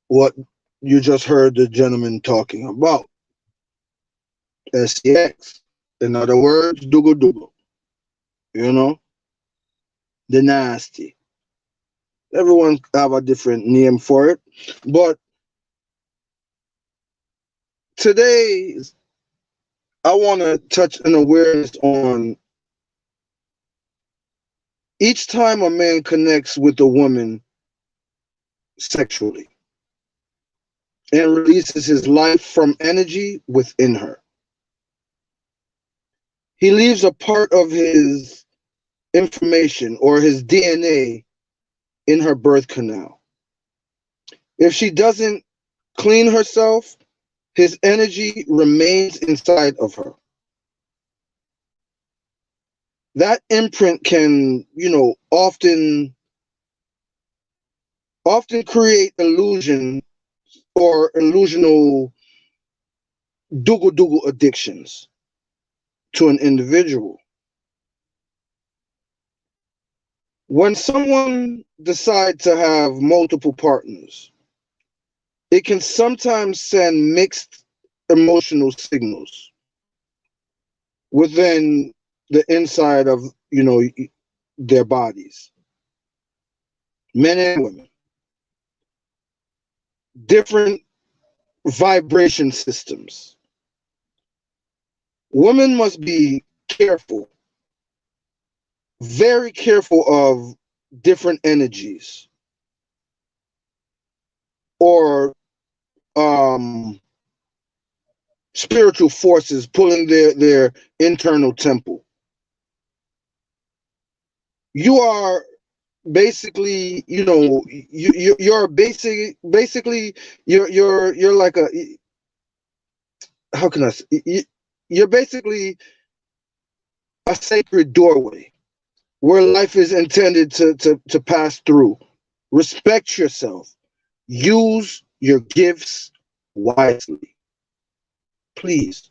what you just heard the gentleman talking about. SEX. In other words, dougal dougal. You know, the nasty. Everyone have a different name for it, but today I want to touch an awareness on each time a man connects with a woman sexually and releases his life from energy within her. He leaves a part of his information or his DNA in her birth canal. If she doesn't clean herself, his energy remains inside of her. That imprint can, you know, often create illusion or illusional dougal addictions to an individual. When someone decides to have multiple partners, it can sometimes send mixed emotional signals within the inside of, you know, their bodies. Men and women. Different vibration systems. Women must be careful, very careful of different energies or spiritual forces pulling their internal temple. You are basically, you know, you're basically you're like a, how can I say, you're basically a sacred doorway where life is intended to pass through. Respect yourself. Use your gifts wisely. Please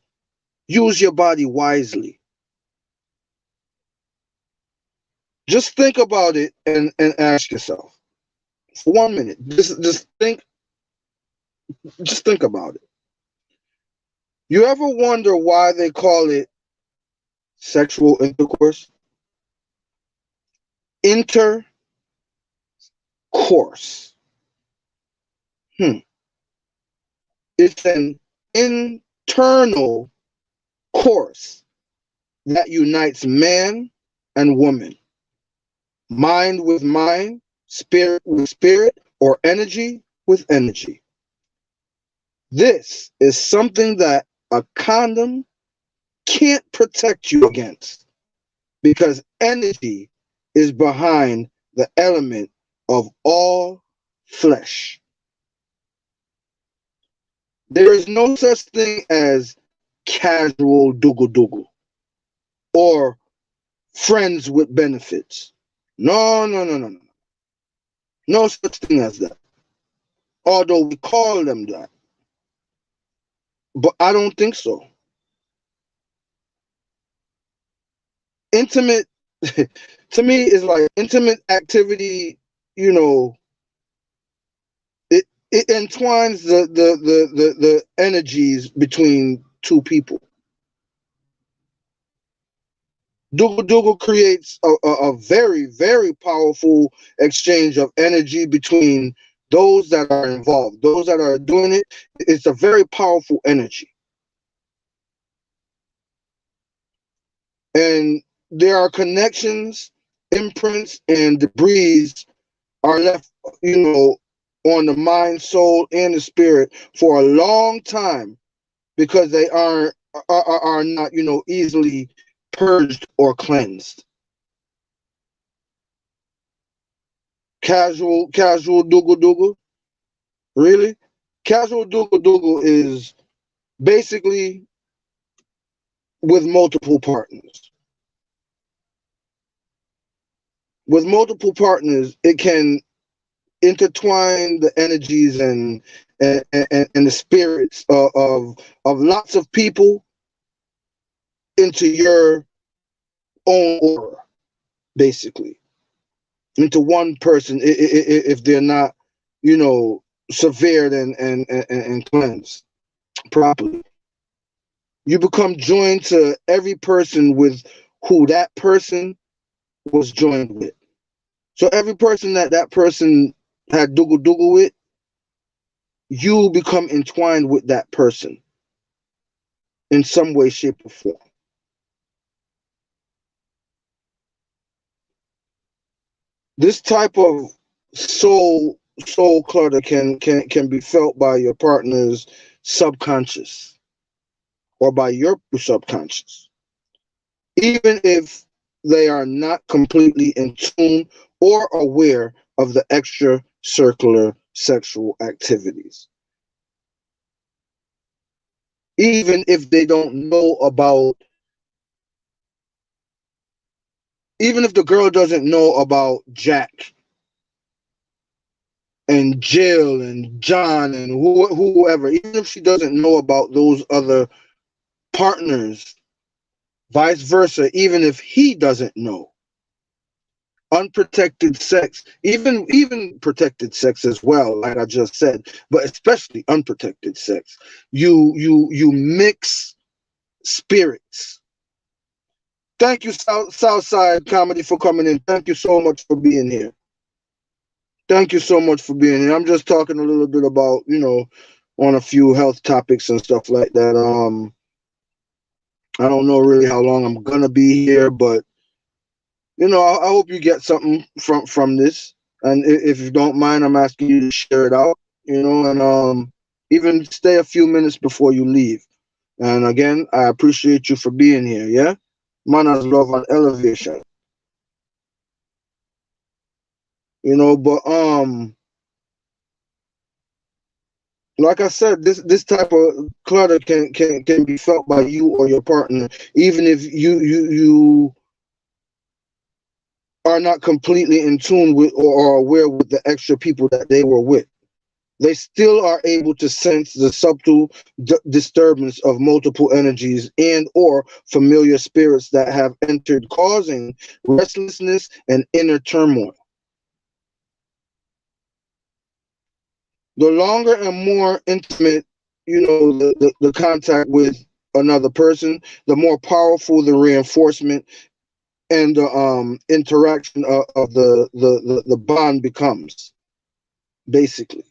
use your body wisely. Just think about it and ask yourself for 1 minute. Just think about it. You ever wonder why they call it sexual intercourse? Intercourse. It's an internal course that unites man and woman, mind with mind, spirit with spirit, or energy with energy. This is something that a condom can't protect you against because energy is behind the element of all flesh. There is no such thing as casual doogle doogle or friends with benefits. No, no, no, no, no. No such thing as that. Although we call them that. But I don't think so. Intimate, to me, is like intimate activity, you know, it entwines the energies between two people. Dougal Dougal creates a very, very powerful exchange of energy between those that are involved, those that are doing it. It's a very powerful energy. And there are connections, imprints, and debris are left, you know, on the mind, soul, and the spirit for a long time because they are not, you know, easily purged or cleansed. Casual doogle doogle, really? Casual doogle doogle is basically with multiple partners. With multiple partners, it can intertwine the energies and the spirits of lots of people into your own aura, basically, into one person if they're not, you know, severed and cleansed properly. You become joined to every person with who that person was joined with. So every person that person had doogle doogle with, you become entwined with that person in some way, shape, or form. This type of soul clutter can be felt by your partner's subconscious or by your subconscious, even if they are not completely in tune or aware of the extracircular sexual activities. Even if they don't know about, even if the girl doesn't know about Jack and Jill and John and whoever, even if she doesn't know about those other partners, vice versa, even if he doesn't know, unprotected sex, even protected sex as well, like I just said, but especially unprotected sex, you mix spirits. Thank you, Southside Comedy, for coming in. Thank you so much for being here. Thank you so much for being here. I'm just talking a little bit about, you know, on a few health topics and stuff like that. I don't know really how long I'm gonna be here, but you know, I hope you get something from this. And if you don't mind, I'm asking you to share it out, you know, and even stay a few minutes before you leave. And again, I appreciate you for being here. Yeah, Manners, love, and elevation. you know. But like I said, this type of clutter can be felt by you or your partner, even if you are not completely in tune with or aware with the extra people that they were with. They still are able to sense the subtle disturbance of multiple energies and or familiar spirits that have entered, causing restlessness and inner turmoil. The longer and more intimate, the contact with another person, the more powerful the reinforcement and the interaction of the bond becomes, basically.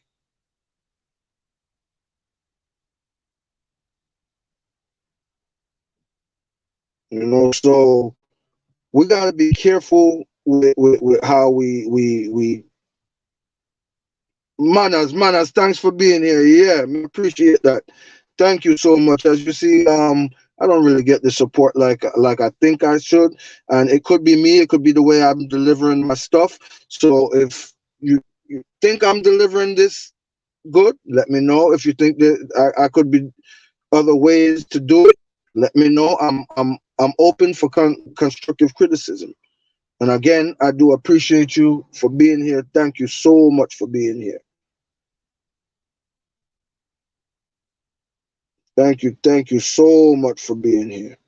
So we got to be careful with how we manners. Thanks for being here. Yeah, I appreciate that. Thank you so much. As you see, I don't really get the support like I think I should, and it could be me. It could be the way I'm delivering my stuff. So if you think I'm delivering this good, let me know. If you think that I could be other ways to do it, let me know. I'm open for constructive criticism. And again, I do appreciate you for being here. Thank you so much for being here. Thank you so much for being here.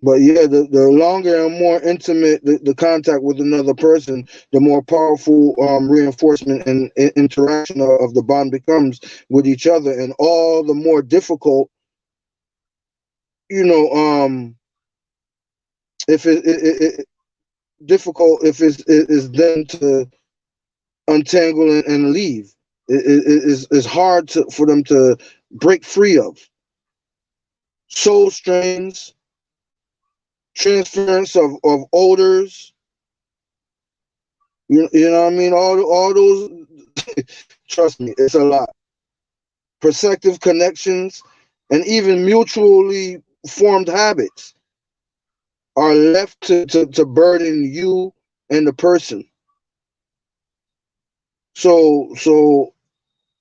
But yeah, the longer and more intimate the contact with another person, the more powerful reinforcement and interaction of the bond becomes with each other, and all the more difficult, you know, if it difficult if it is then to untangle and leave. It's hard for them to break free of soul strains, transference of odors. You know what I mean? All those. Trust me, it's a lot. Perspective connections and even mutually formed habits are left to burden you and the person. So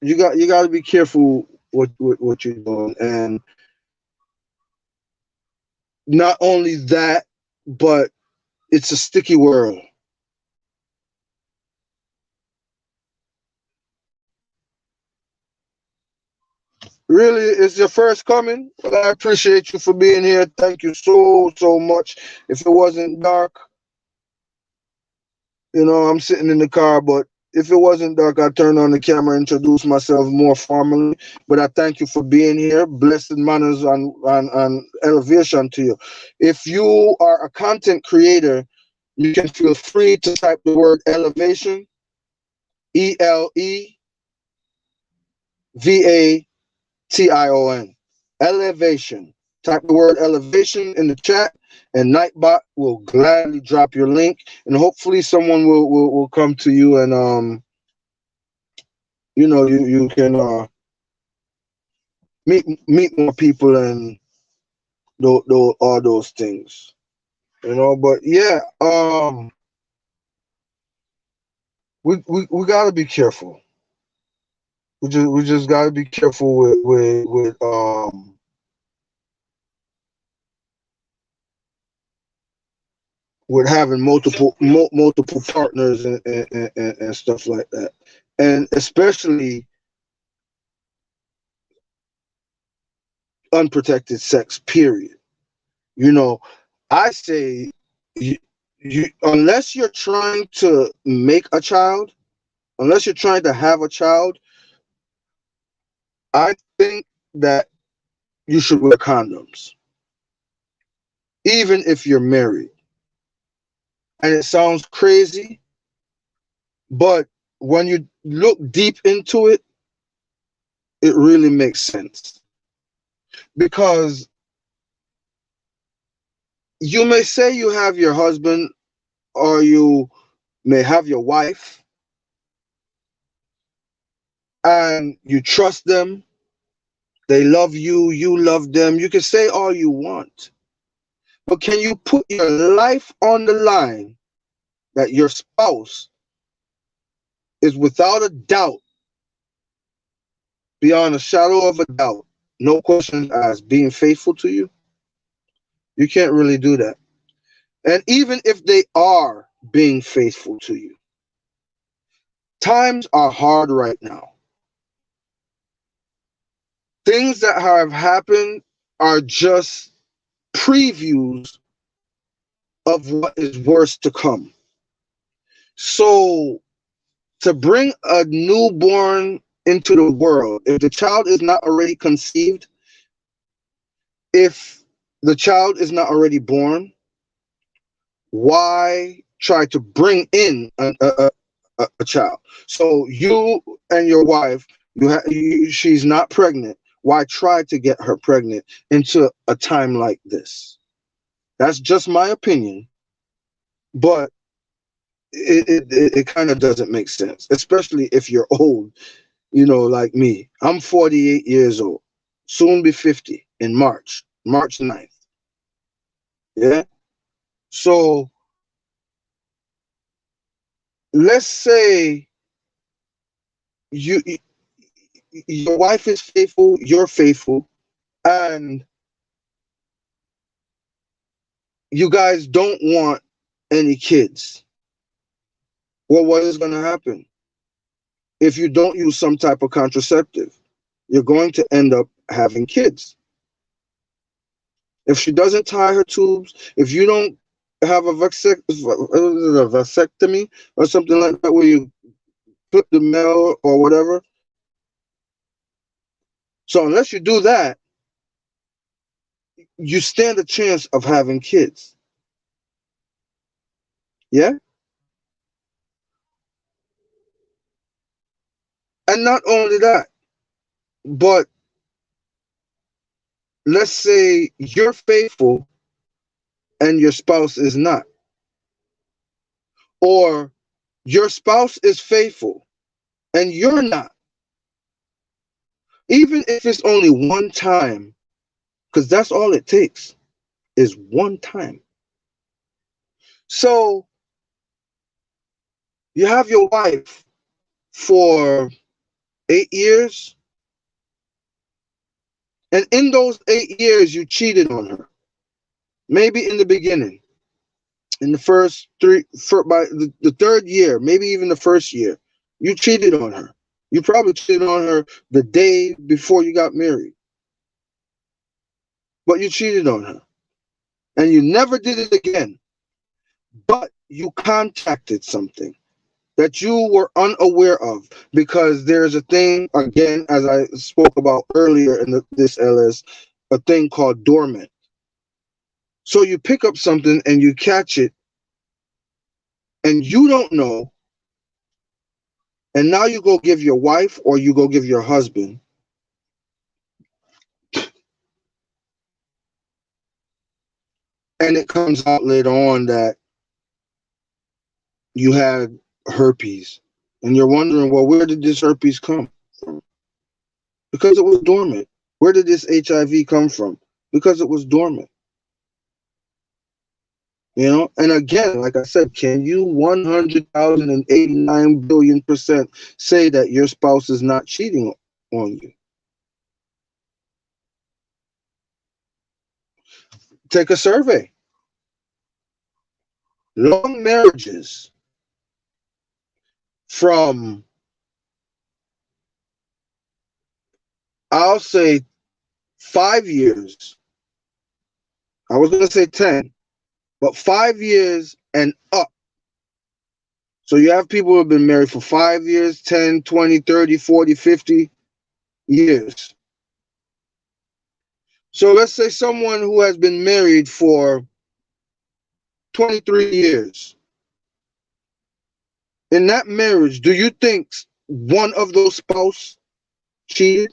you got to be careful what you're doing, and not only that, but it's a sticky world. Really, it's your first coming. Well, I appreciate you for being here. Thank you so much. If it wasn't dark, I'm sitting in the car, but if it wasn't dark, I'd turn on the camera, introduce myself more formally. But I thank you for being here. Blessed manners and elevation to you. If you are a content creator, you can feel free to type the word elevation, ELEVATION, elevation. Type the word elevation in the chat, and Nightbot will gladly drop your link, and hopefully someone will come to you, and you can meet more people and all those things. But yeah, we gotta be careful. We just gotta be careful with having multiple partners and stuff like that, and especially unprotected sex. Period. I say you unless you're trying to make a child, unless you're trying to have a child, I think that you should wear condoms, even if you're married. And it sounds crazy, but when you look deep into it, it really makes sense. Because you may say you have your husband, or you may have your wife, and you trust them, They love you, you love them. You can say all you want. But can you put your life on the line that your spouse is without a doubt, beyond a shadow of a doubt, no questions asked, being faithful to you? You can't really do that. And even if they are being faithful to you, times are hard right now. Things that have happened are just previews of what is worse to come. So, to bring a newborn into the world, if the child is not already conceived, if the child is not already born, why try to bring in a child? So you and your wife, she's not pregnant. Why try to get her pregnant into a time like this? That's just my opinion, but it kind of doesn't make sense, especially if you're old, like me. I'm 48 years old, soon be 50 in March 9th. Yeah. So let's say you your wife is faithful, you're faithful, and you guys don't want any kids. Well, what is going to happen? If you don't use some type of contraceptive, you're going to end up having kids. If she doesn't tie her tubes, if you don't have a vasectomy or something like that, where you put the male or whatever. So unless you do that, you stand a chance of having kids. Yeah? And not only that, but let's say you're faithful and your spouse is not. Or your spouse is faithful and you're not. Even if it's only one time, because that's all it takes is one time. So you have your wife for 8 years, and in those 8 years, you cheated on her. Maybe in the beginning, in the first by the third year, maybe even the first year, you cheated on her. You probably cheated on her the day before you got married. But you cheated on her. And you never did it again. But you contacted something that you were unaware of, because there's a thing, again, as I spoke about earlier in this LS, a thing called dormant. So you pick up something and you catch it and you don't know, and now you go give your wife or you go give your husband, and it comes out later on that you had herpes, and you're wondering, well, where did this herpes come from? Because it was dormant. Where did this HIV come from? Because it was dormant. And again, like I said, can you 100,089 billion% say that your spouse is not cheating on you? Take a survey. Long marriages from, I'll say, 5 years. I was going to say 10, but 5 years and up. So you have people who have been married for 5 years, 10, 20, 30, 40, 50 years. So let's say someone who has been married for 23 years. In that marriage, do you think one of those spouses cheated?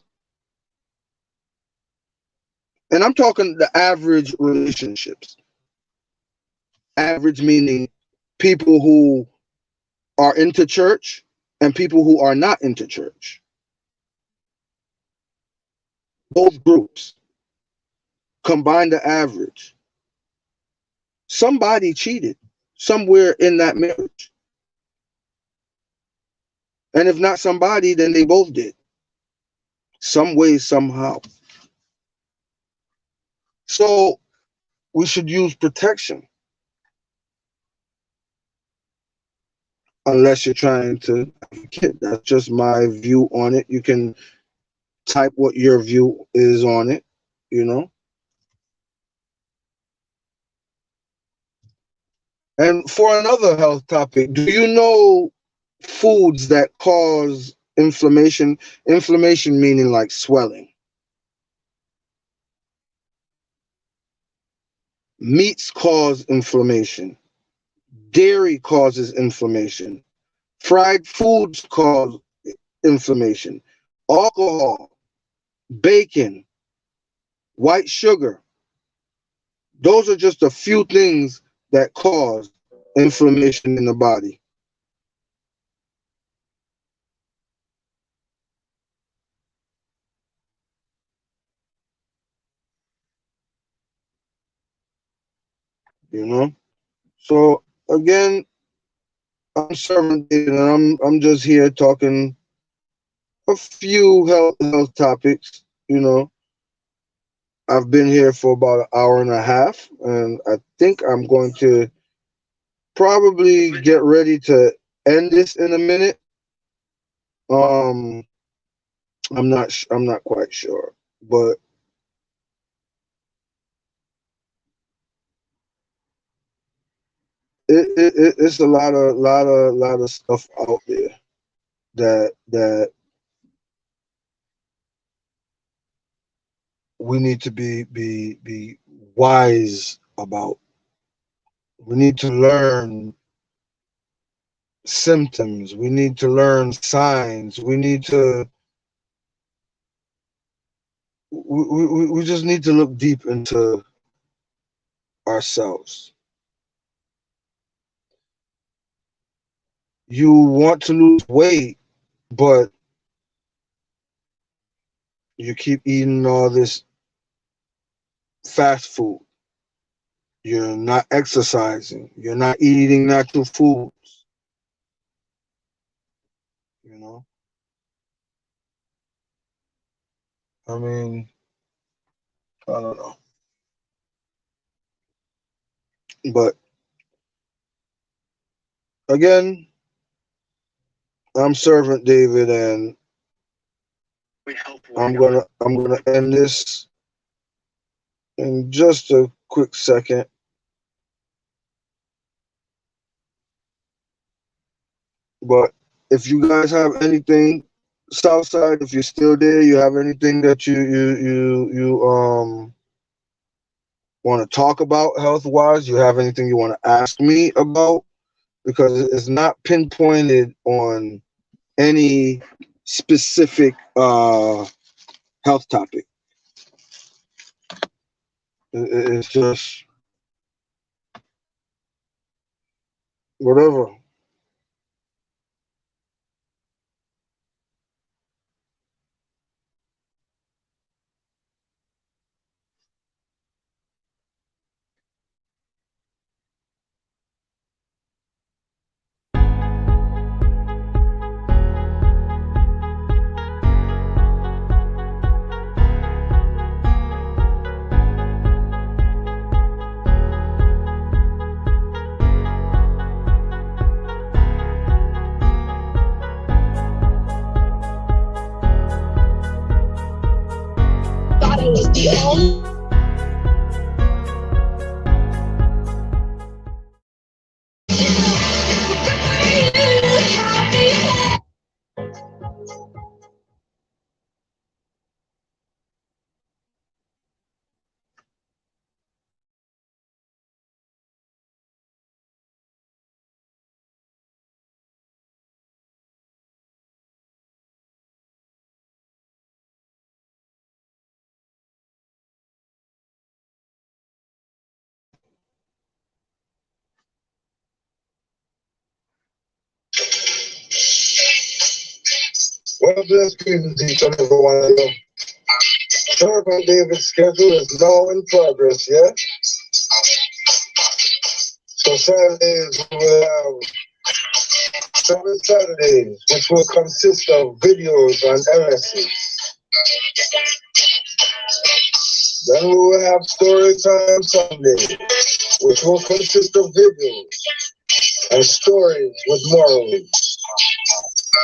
And I'm talking the average relationships. Average meaning people who are into church and people who are not into church. both groups, combine the average. Somebody cheated somewhere in that marriage. And if not somebody, then they both did. Some way, somehow. So we should use protection. Unless you're trying to advocate. That's just my view on it. You can type what your view is on it, you know. And for another health topic, do you know foods that cause inflammation? Inflammation meaning like swelling. Meats cause inflammation. Dairy causes inflammation. Fried foods cause inflammation. Alcohol, bacon, white sugar. Those are just a few things that cause inflammation in the body. You know? So again, I'm Servant David, and I'm just here talking a few health topics. You know, I've been here for about an hour and a half, and I think I'm going to probably get ready to end this in a minute. Um, I'm not quite sure, but it's a lot of stuff out there that we need to be wise about. We need to learn symptoms. We need to learn signs. We just need to look deep into ourselves. You want to lose weight, but you keep eating all this fast food. You're not exercising. You're not eating natural foods. You know? I mean, I don't know. But again, I'm Servant David, and I'm gonna end this in just a quick second. But if you guys have anything, Southside, if you're still there, you have anything that you want to talk about health wise, you have anything you want to ask me about, because it's not pinpointed on any specific health topic. It's just whatever. Well, just everyone. Servant David's schedule is now in progress, yeah? So Saturdays we will have 7 Saturdays, which will consist of videos on LSs. Then we will have story time Sunday, which will consist of videos and stories with morals.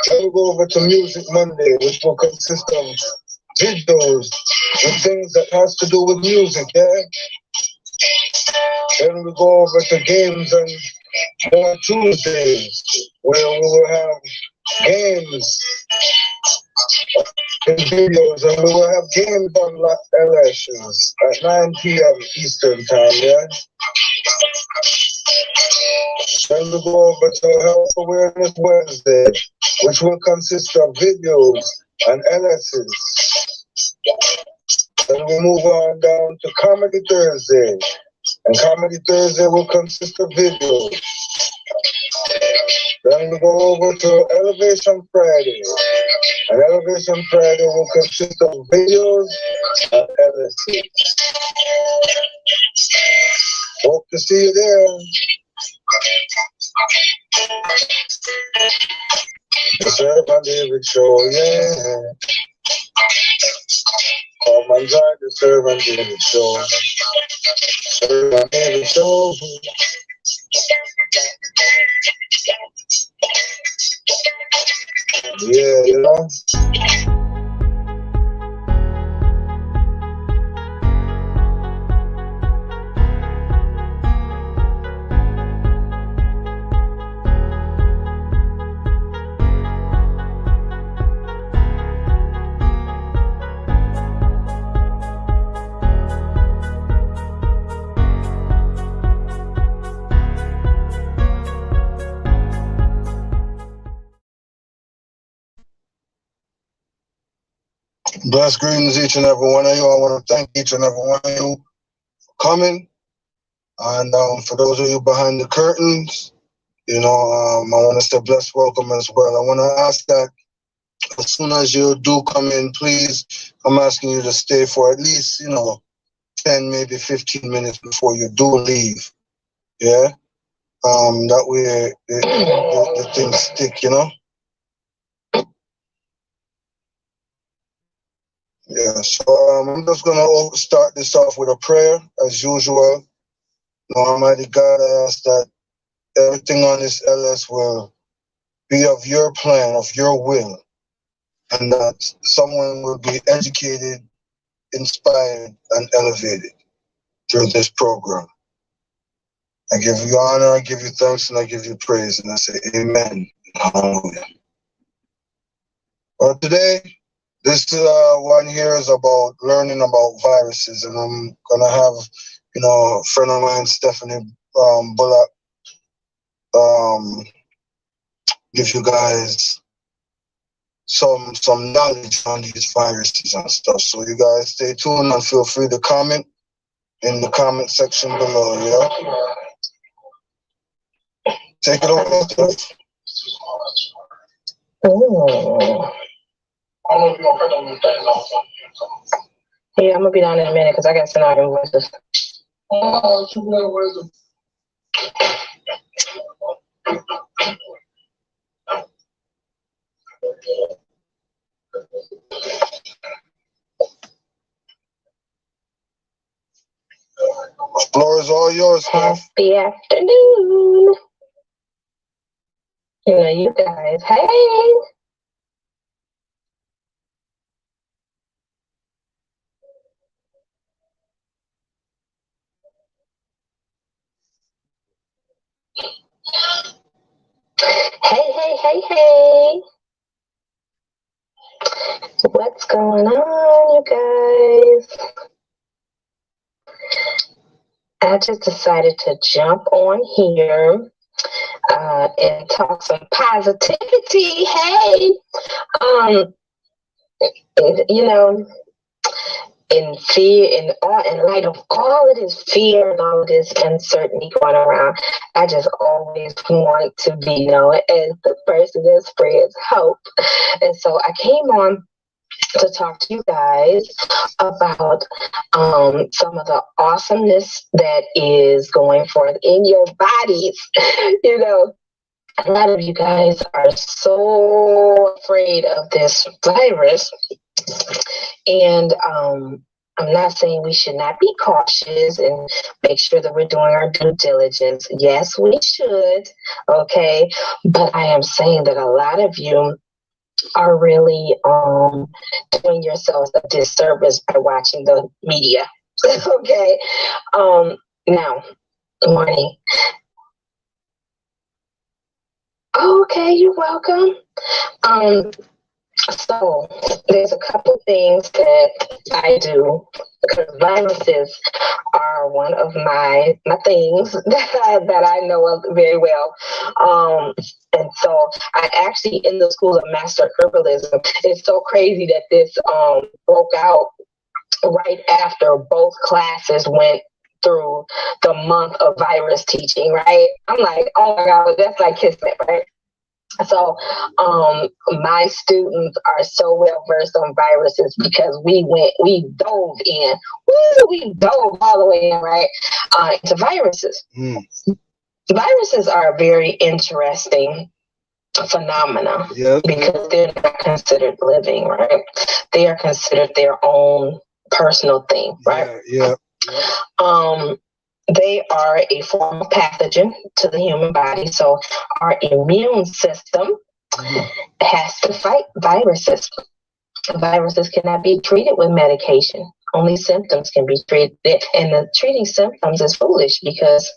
Then we'll go over to Music Monday, which will consist of videos and things that has to do with music, yeah? Then we go over to Games and More Tuesdays, where we will have games and videos, and we will have games on LSs at 9 p.m. Eastern Time, yeah? Then we go over to Health Awareness Wednesday, which will consist of videos and LSs. Then we move on down to Comedy Thursday, and Comedy Thursday will consist of videos. Then we go over to Elevation Friday, and Elevation Friday will consist of videos and LSs. Hope to see you there. The Servant David Show, yeah. Come and join the Servant David Show. Servant David Show. Yeah, you know. Bless greetings, each and every one of you. I want to thank each and every one of you for coming. And for those of you behind the curtains, you know, I want to say blessed welcome as well. I want to ask that as soon as you do come in, please, I'm asking you to stay for at least, 10, maybe 15 minutes before you do leave. Yeah? That way the things stick, Yeah, so I'm just going to start this off with a prayer, as usual. Almighty God, I ask that everything on this LS will be of your plan, of your will, and that someone will be educated, inspired, and elevated through this program. I give you honor, I give you thanks, and I give you praise, and I say amen. Hallelujah. Well, today, this one here is about learning about viruses, and I'm going to have, a friend of mine, Stephanie Bullock, give you guys some knowledge on these viruses and stuff. So you guys stay tuned and feel free to comment in the comment section below, yeah? Take it over, Steph. Oh. I don't know if you're going to put on the thing also. Yeah, I'm going to be down in a minute because I got some other voices. Oh, two more voices. The floor is all yours, Steph. Happy afternoon. You guys. Hey. Hey. What's going on, you guys? I just decided to jump on here and talk some positivity. Hey, in fear, in light of all of this fear and all of this uncertainty going around, I just always want to be known as the person that spreads hope. And so I came on to talk to you guys about some of the awesomeness that is going forth in your bodies. You know, a lot of you guys are so afraid of this virus, and I'm not saying we should not be cautious and make sure that we're doing our due diligence. Yes, we should, okay? But I am saying that a lot of you are really doing yourselves a disservice by watching the media, okay? Now, good morning. Okay, you're welcome. So there's a couple things that I do because viruses are one of my things that I know of very well. And so I actually, in the School of Master Herbalism, it's so crazy that this broke out right after both classes went through the month of virus teaching, right? I'm like, oh my God, that's like kismet, right? So my students are so well versed on viruses because we dove in. We dove all the way in, right, into viruses. Viruses are a very interesting phenomena because they're not considered living, right? They are considered their own personal thing, right? They are a form of pathogen to the human body. So our immune system has to fight viruses. Viruses cannot be treated with medication. Only symptoms can be treated. And the treating symptoms is foolish because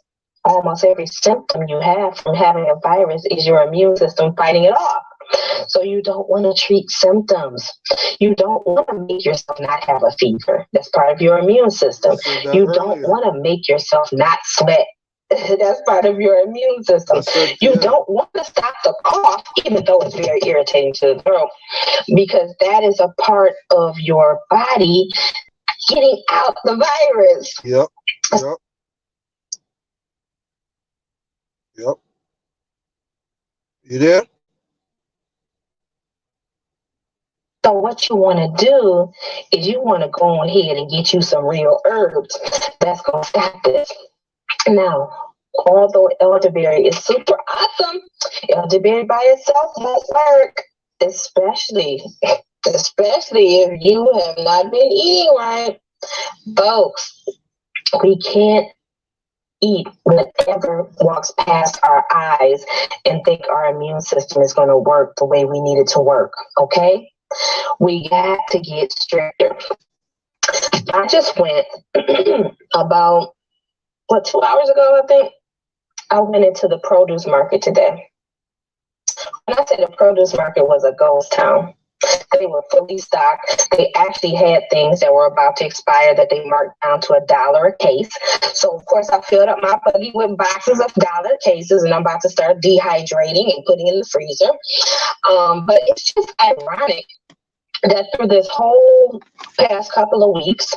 almost every symptom you have from having a virus is your immune system fighting it off. So you don't want to treat symptoms. You don't want to make yourself not have a fever. That's part of your immune system. You don't want to make yourself not sweat. That's part of your immune system. You don't want to stop the cough, even though it's very irritating to the throat, because that is a part of your body getting out the virus. Yep. You there? So what you want to do is you want to go ahead and get you some real herbs that's going to stop this. Now, although elderberry is super awesome, elderberry by itself won't work, especially if you have not been eating right. Folks, we can't eat whatever walks past our eyes and think our immune system is going to work the way we need it to work, okay? We got to get stricter. I just went about, 2 hours ago, I think? I went into the produce market today. When I say the produce market was a ghost town, they were fully stocked. They actually had things that were about to expire that they marked down to $1 a case. So, of course, I filled up my buggy with boxes of $1 cases, and I'm about to start dehydrating and putting in the freezer. But it's just ironic that through this whole past couple of weeks,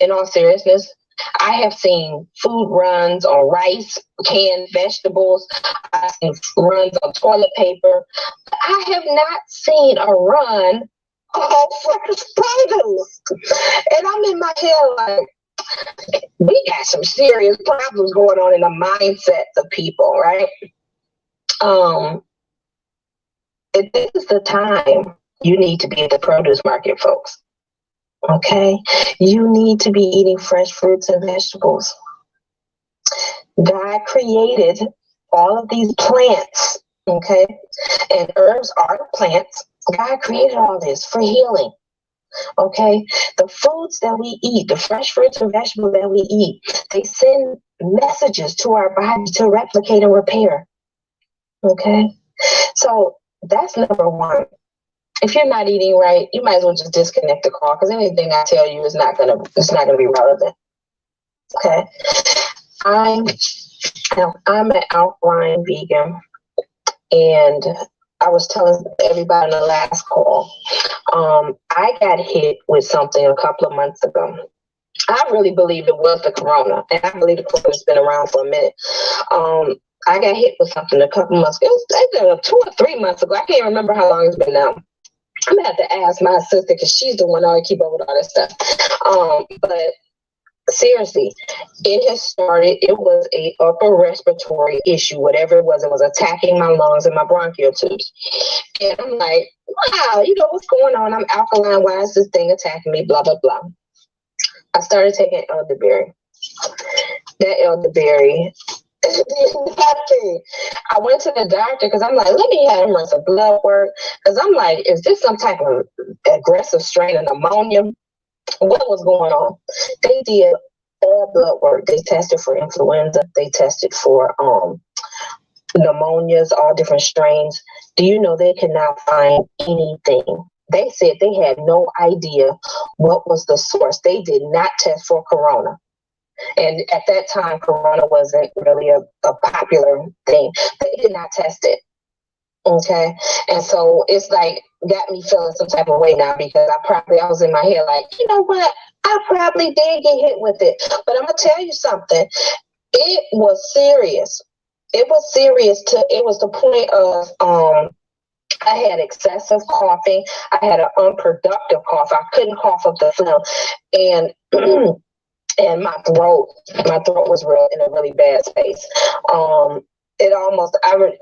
in all seriousness, I have seen food runs on rice, canned vegetables. I've seen runs on toilet paper. I have not seen a run on fresh produce. And I'm in my head like, we got some serious problems going on in the mindsets of people, right? This is the time you need to be at the produce market, folks. Okay? You need to be eating fresh fruits and vegetables. God created all of these plants, okay? And herbs are plants. God created all this for healing, okay? The foods that we eat, the fresh fruits and vegetables that we eat, they send messages to our body to replicate and repair, okay? So that's number one. If you're not eating right, you might as well just disconnect the call because anything I tell you is not gonna be relevant. Okay, I'm an alkaline vegan, and I was telling everybody in the last call, I got hit with something a couple of months ago. I really believe it was the corona, and I believe the corona's been around for a minute. I got hit with something a couple months ago. It was 2 or 3 months ago. I can't remember how long it's been now. I'm gonna have to ask my sister because she's the one that keep up with all this stuff. But seriously, it has started. It was a upper respiratory issue, whatever it was. It was attacking my lungs and my bronchial tubes. And I'm like, wow, what's going on? I'm alkaline. Why is this thing attacking me? Blah, blah, blah. I started taking elderberry. That elderberry. I went to the doctor because I'm like, let me have him run some blood work. Because I'm like, is this some type of aggressive strain of pneumonia? What was going on? They did all blood work. They tested for influenza. They tested for pneumonias, all different strains. Do you know they could not find anything? They said they had no idea what was the source. They did not test for corona. And at that time, corona wasn't really a popular thing. They did not test it. Okay. And so it's like got me feeling some type of way now because I was in my head like, you know what? I probably did get hit with it. But I'm going to tell you something. It was serious. It was serious it was the point of I had excessive coughing. I had an unproductive cough. I couldn't cough up the phlegm. And and my throat was in a really bad space. It almost,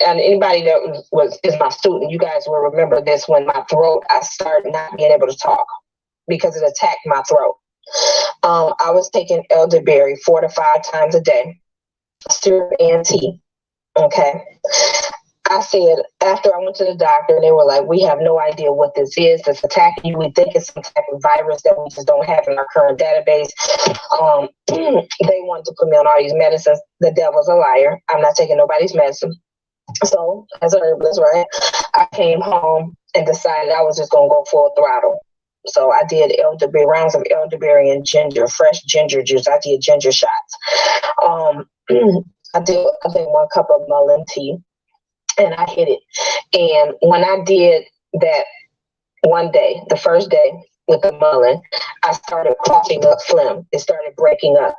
and anybody that is my student, you guys will remember this when I started not being able to talk because it attacked my throat. I was taking elderberry 4 to 5 times a day, syrup and tea. Okay. I said, after I went to the doctor, they were like, we have no idea what this is that's attacking you. We think it's some type of virus that we just don't have in our current database. They wanted to put me on all these medicines. The devil's a liar. I'm not taking nobody's medicine. So, as a herbalist, right, I came home and decided I was just going to go full throttle. So I did rounds of elderberry and ginger, fresh ginger juice. I did ginger shots. I did, I think, 1 cup of mullein tea. And I hit it. And when I did that one day, the first day with the mullein, I started coughing up phlegm. It started breaking up.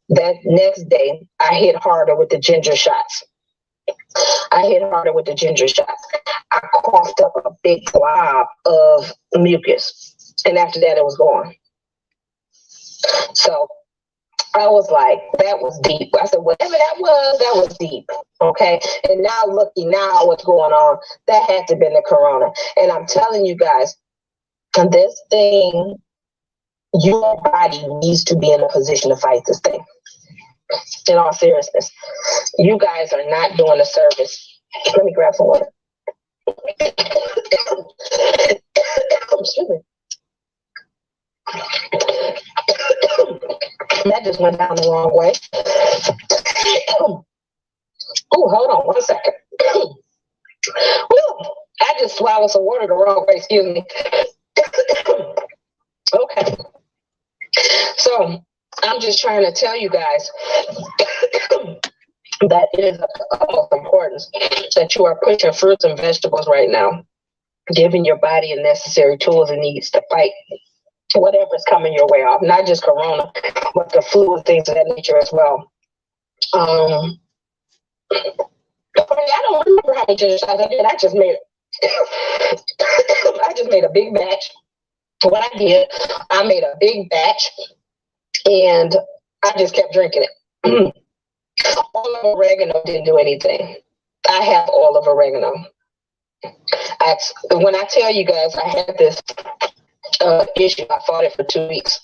That next day, I hit harder with the ginger shots. I coughed up a big glob of mucus. And after that, it was gone. So I was like, that was deep. I said, whatever that was deep. Okay. And now looking now what's going on, that had to have been the corona. And I'm telling you guys, this thing, your body needs to be in a position to fight this thing. In all seriousness, you guys are not doing a service. Let me grab some water. Excuse me. That just went down the wrong way. Oh, hold on 1 second. I just swallowed some water the wrong way. Excuse me. Okay. So I'm just trying to tell you guys that it is of utmost importance that you are pushing fruits and vegetables right now, giving your body the necessary tools it needs to fight whatever's coming your way off, not just corona, but the flu and things of that nature as well. I don't remember how many ginger shots I did. I just made a big batch. What I did, I made a big batch and I just kept drinking it. All of oregano didn't do anything. I have all of oregano. When I tell you guys I had this issue, I fought it for 2 weeks.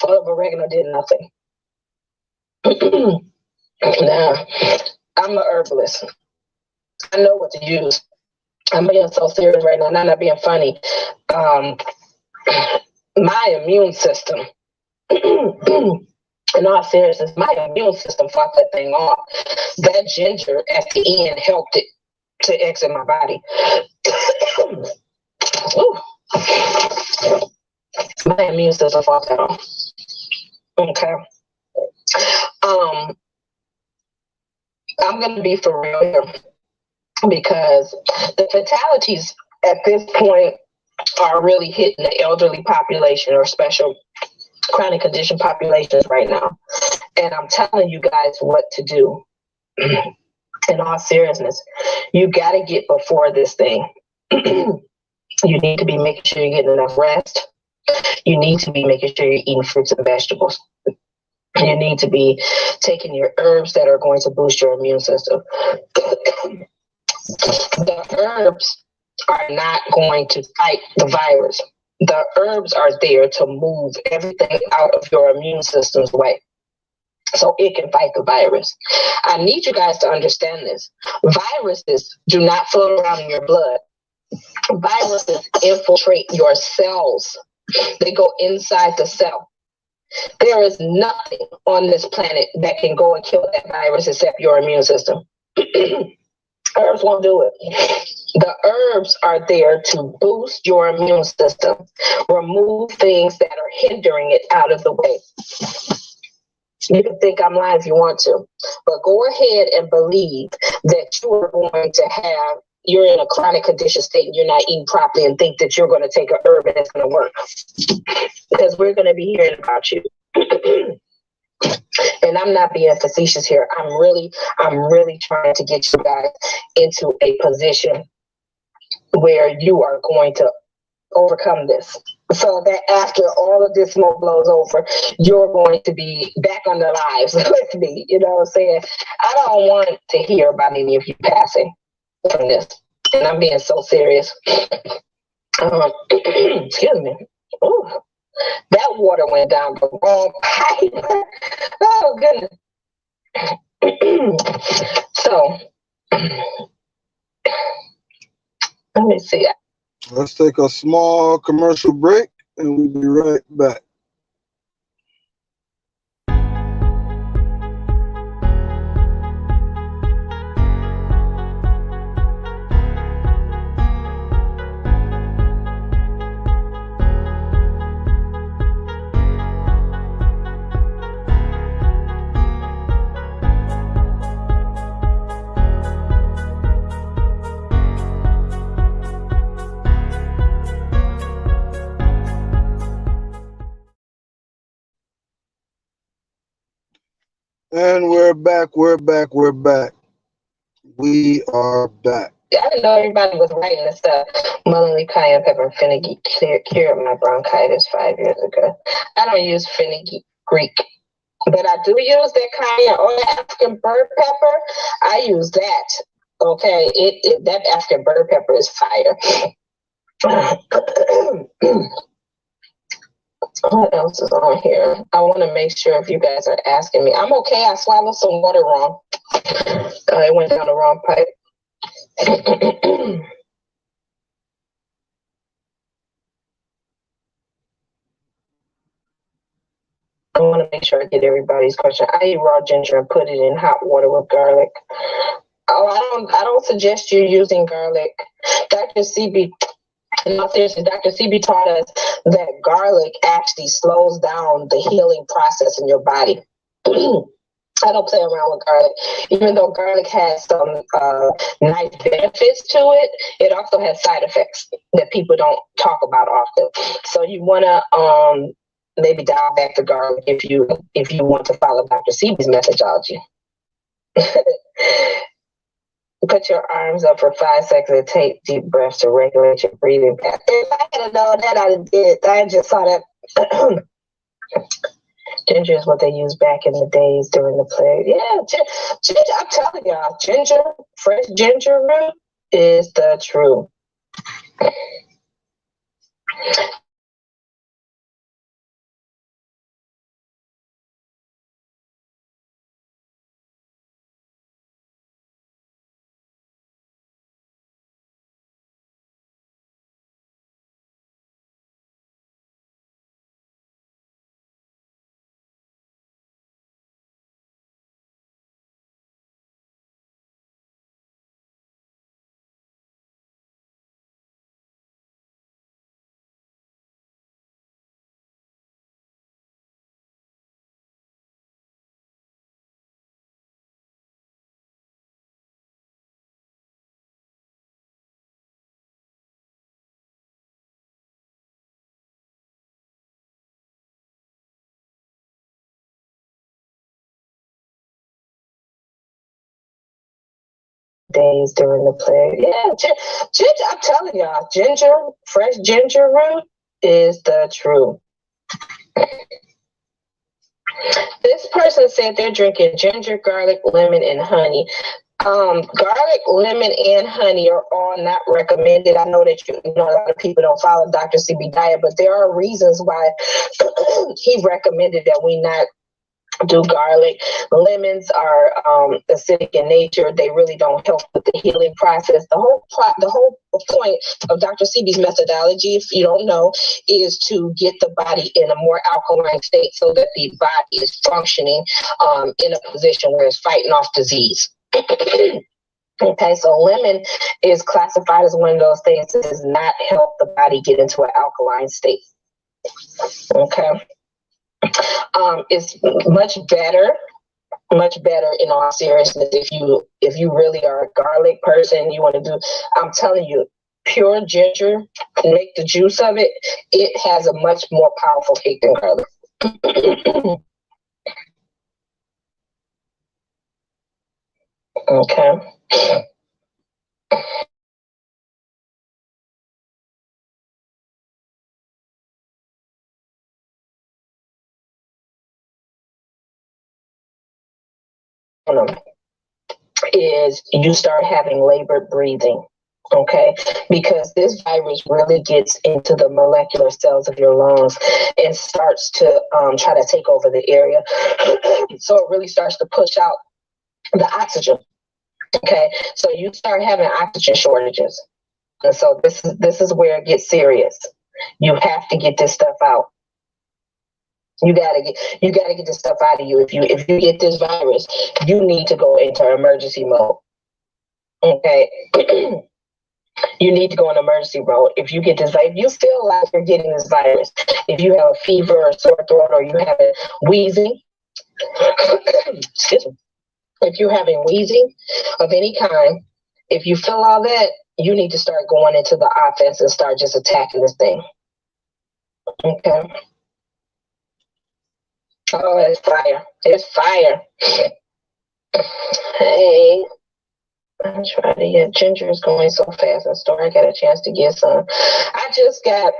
All of oregano did nothing. Now, I'm an herbalist. I know what to use. I'm being so serious right now. I'm not being funny. My immune system, in all seriousness, my immune system fought that thing off. That ginger at the end helped it to exit my body. My immune system fought that off. Okay. I'm going to be for real here because the fatalities at this point are really hitting the elderly population or special chronic condition populations right now. And I'm telling you guys what to do. In all seriousness, you got to get before this thing. You need to be making sure you're getting enough rest. You need to be making sure you're eating fruits and vegetables. You need to be taking your herbs that are going to boost your immune system. The herbs are not going to fight the virus. The herbs are there to move everything out of your immune system's way so it can fight the virus. I need you guys to understand this. Viruses do not float around in your blood. Viruses infiltrate your cells. They go inside the cell. There is nothing on this planet that can go and kill that virus except your immune system. Herbs won't do it. The herbs are there to boost your immune system, remove things that are hindering it out of the way. You can think I'm lying if you want to, but go ahead and believe that you are going to have, you're in a chronic condition state and you're not eating properly and think that you're going to take a herb and it's going to work. Because we're going to be hearing about you. And I'm not being facetious here. I'm really trying to get you guys into a position where you are going to overcome this. So that after all of this smoke blows over, you're going to be back on the lives with me. You know what I'm saying? I don't want to hear about any of you passing from this. And I'm being so serious. Excuse me. Ooh, that water went down the wrong pipe. Oh, goodness. So, let me see. Let's take a small commercial break and we'll be right back. And we're back. We are back. I didn't know everybody was writing this stuff. Mullein, cayenne pepper, and fenugreek cured my bronchitis 5 years ago. I don't use fenugreek, but I do use that cayenne or the African bird pepper. I use that. Okay, that African bird pepper is fire. What else is on here? I want to make sure if you guys are asking me. I'm okay. I swallowed some water wrong. It went down the wrong pipe. I want to make sure I get everybody's question. I eat raw ginger and put it in hot water with garlic. Oh, I don't suggest you using garlic. Dr. CB, no, seriously, Dr. CB taught us that garlic actually slows down the healing process in your body. I don't play around with garlic. Even though garlic has some nice benefits to it, it also has side effects that people don't talk about often. So you want to maybe dial back the garlic if you want to follow Dr. CB's methodology. Put your arms up for 5 seconds and take deep breaths to regulate your breathing pattern. If I had known that, I did. I just saw that. Ginger is what they used back in the days during the plague. Yeah, ginger, I'm telling y'all, ginger, fresh ginger root is the truth. days during the plague. Yeah, ginger, I'm telling y'all, fresh ginger root is the truth. This person said they're drinking ginger, garlic, lemon, and honey. Garlic, lemon, and honey are all not recommended. I know that a lot of people don't follow Dr. CB diet, but there are reasons why he recommended that we not do garlic. Lemons are acidic in nature. They really don't help with the healing process. The whole point of Dr. CB's methodology, if you don't know, is to get the body in a more alkaline state so that the body is functioning in a position where it's fighting off disease. Okay, so lemon is classified as one of those things that does not help the body get into an alkaline state. Okay. It's much better in all seriousness if you really are a garlic person, you want to do, I'm telling you, pure ginger, make the juice of it, it has a much more powerful kick than garlic. Okay. Is you start having labored breathing, okay? Because this virus really gets into the molecular cells of your lungs and starts to try to take over the area. So it really starts to push out the oxygen, okay? So you start having oxygen shortages. And so this is where it gets serious. You have to get this stuff out. You gotta get this stuff out of you. If you get this virus, you need to go into emergency mode. Okay. You need to go in emergency mode. If you get this, if you feel like you're getting this virus, if you have a fever or sore throat or you have it wheezing, excuse me, if you're having wheezing of any kind, if you feel all that, you need to start going into the offense and start just attacking this thing. Okay. Oh, it's fire. It's fire. Hey, I'm trying to get ginger is going so fast. In store, I got a chance to get some. I just got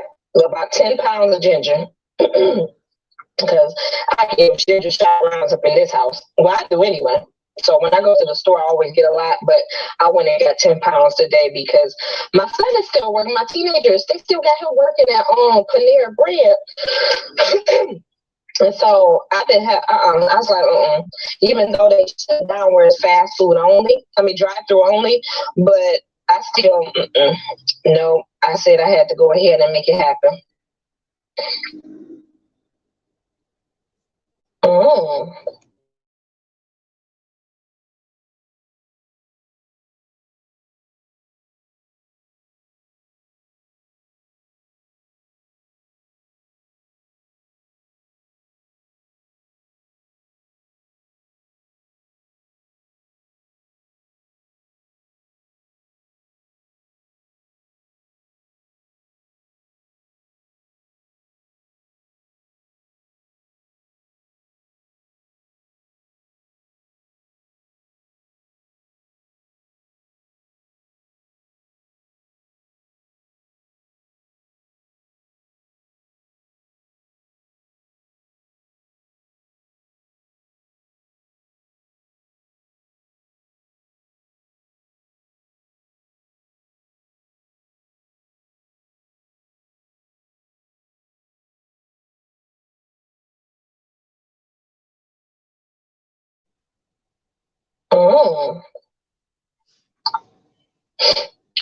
about 10 pounds of ginger because I give ginger shot rounds up in this house. Well, I do anyway. So when I go to the store, I always get a lot, but I went and got 10 pounds today because my son is still working. My teenagers, they still got him working at Panera Bread. And so I was like, even though they shut down where it's fast food only, drive-through only, but I still, no, I said I had to go ahead and make it happen.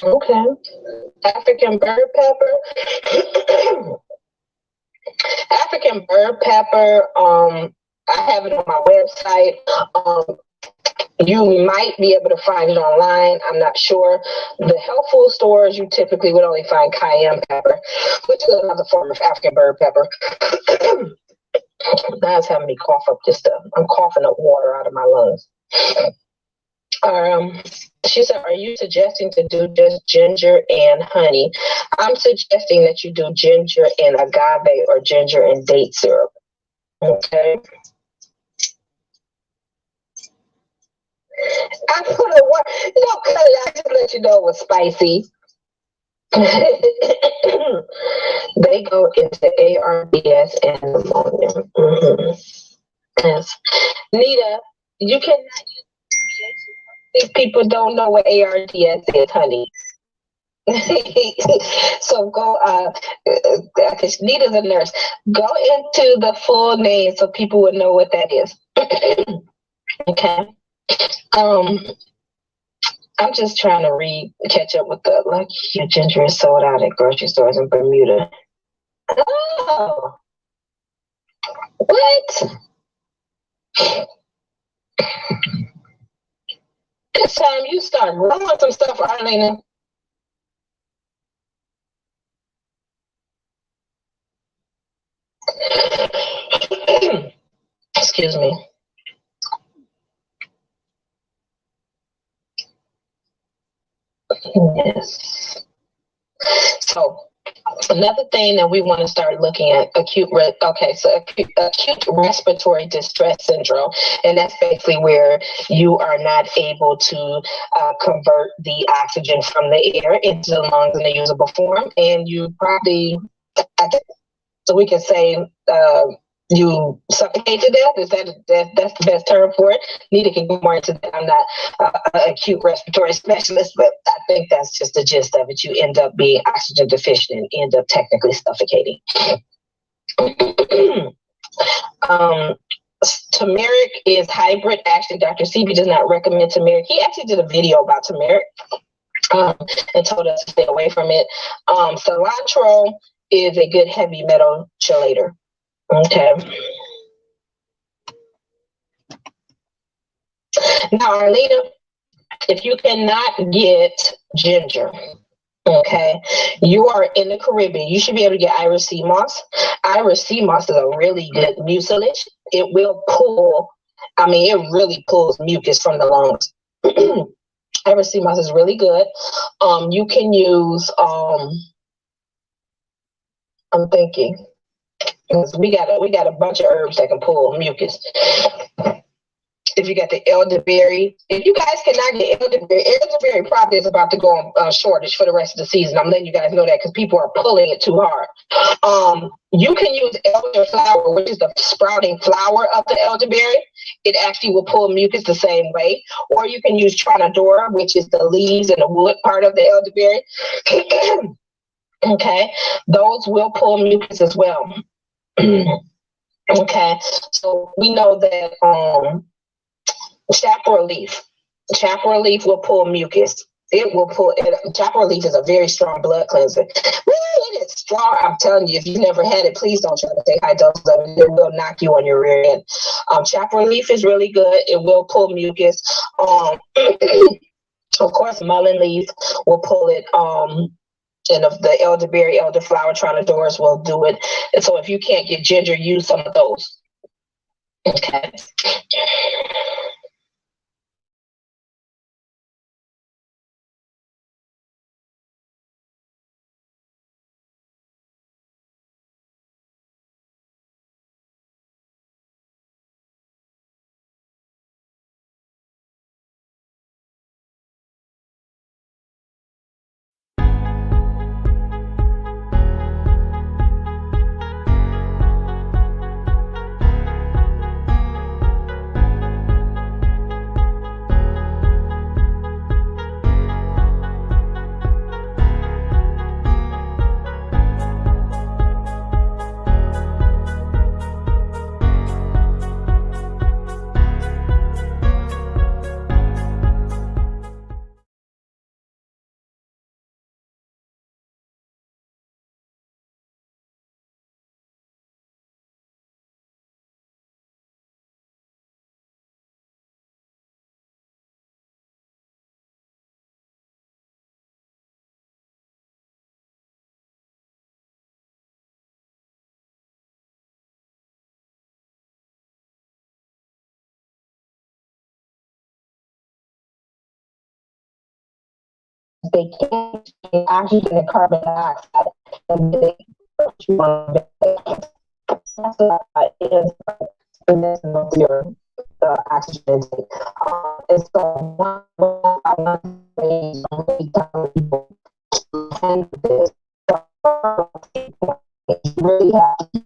Okay. African bird pepper. African bird pepper. I have it on my website. You might be able to find it online. I'm not sure. The health food stores, you typically would only find cayenne pepper, which is another form of African bird pepper. That's having me cough up this stuff. I'm coughing up water out of my lungs. She said, are you suggesting to do just ginger and honey? I'm suggesting that you do ginger and agave or ginger and date syrup. Okay. I put a word. No, Cuddy, I just let you know it was spicy. They go into ARDS and pneumonia. Mm-hmm. Yes. Nita, you cannot use abbreviations. These people don't know what ARDS is, honey. So go, because Nita's a nurse. Go into the full name so people would know what that is. Okay. I'm just trying to catch up with the like your ginger is sold out at grocery stores in Bermuda. Oh, what? This time you start growing some stuff, Arlene. Excuse me. Yes. So another thing that we want to start looking at acute respiratory distress syndrome, and that's basically where you are not able to convert the oxygen from the air into the lungs in a usable form, and you probably, so we can say you suffocate to death. Is that's the best term for it? Nita can go more into that. I'm not an acute respiratory specialist, but I think that's just the gist of it. You end up being oxygen deficient and end up technically suffocating. Turmeric is hybrid action. Dr. CB does not recommend turmeric. He actually did a video about turmeric and told us to stay away from it. Cilantro is a good heavy metal chelator. Okay. Now, Arlena, if you cannot get ginger, okay, you are in the Caribbean, you should be able to get Irish sea moss. Irish sea moss is a really good mucilage. It will pull, it really pulls mucus from the lungs. Irish sea moss is really good. You can use, I'm thinking, we got a bunch of herbs that can pull mucus. If you got the elderberry, if you guys cannot get elderberry probably is about to go on shortage for the rest of the season. I'm letting you guys know that because people are pulling it too hard. You can use elderflower, which is the sprouting flower of the elderberry. It actually will pull mucus the same way. Or you can use Trinidora, which is the leaves and the wood part of the elderberry. Okay, those will pull mucus as well. Okay, so we know that chaparral leaf will pull mucus. It will pull. Chaparral leaf is a very strong blood cleanser. It is strong. I'm telling you, if you've never had it, please don't try to take high doses of it. It will knock you on your rear end. Chaparral leaf is really good. It will pull mucus. Of course, mullein leaf will pull it. And of the elderberry, elderflower, Trinidoras will do it. And so if you can't get ginger, use some of those. Okay. They can't change oxygen and carbon dioxide. And they that's why it is your oxygen intake. And so really have to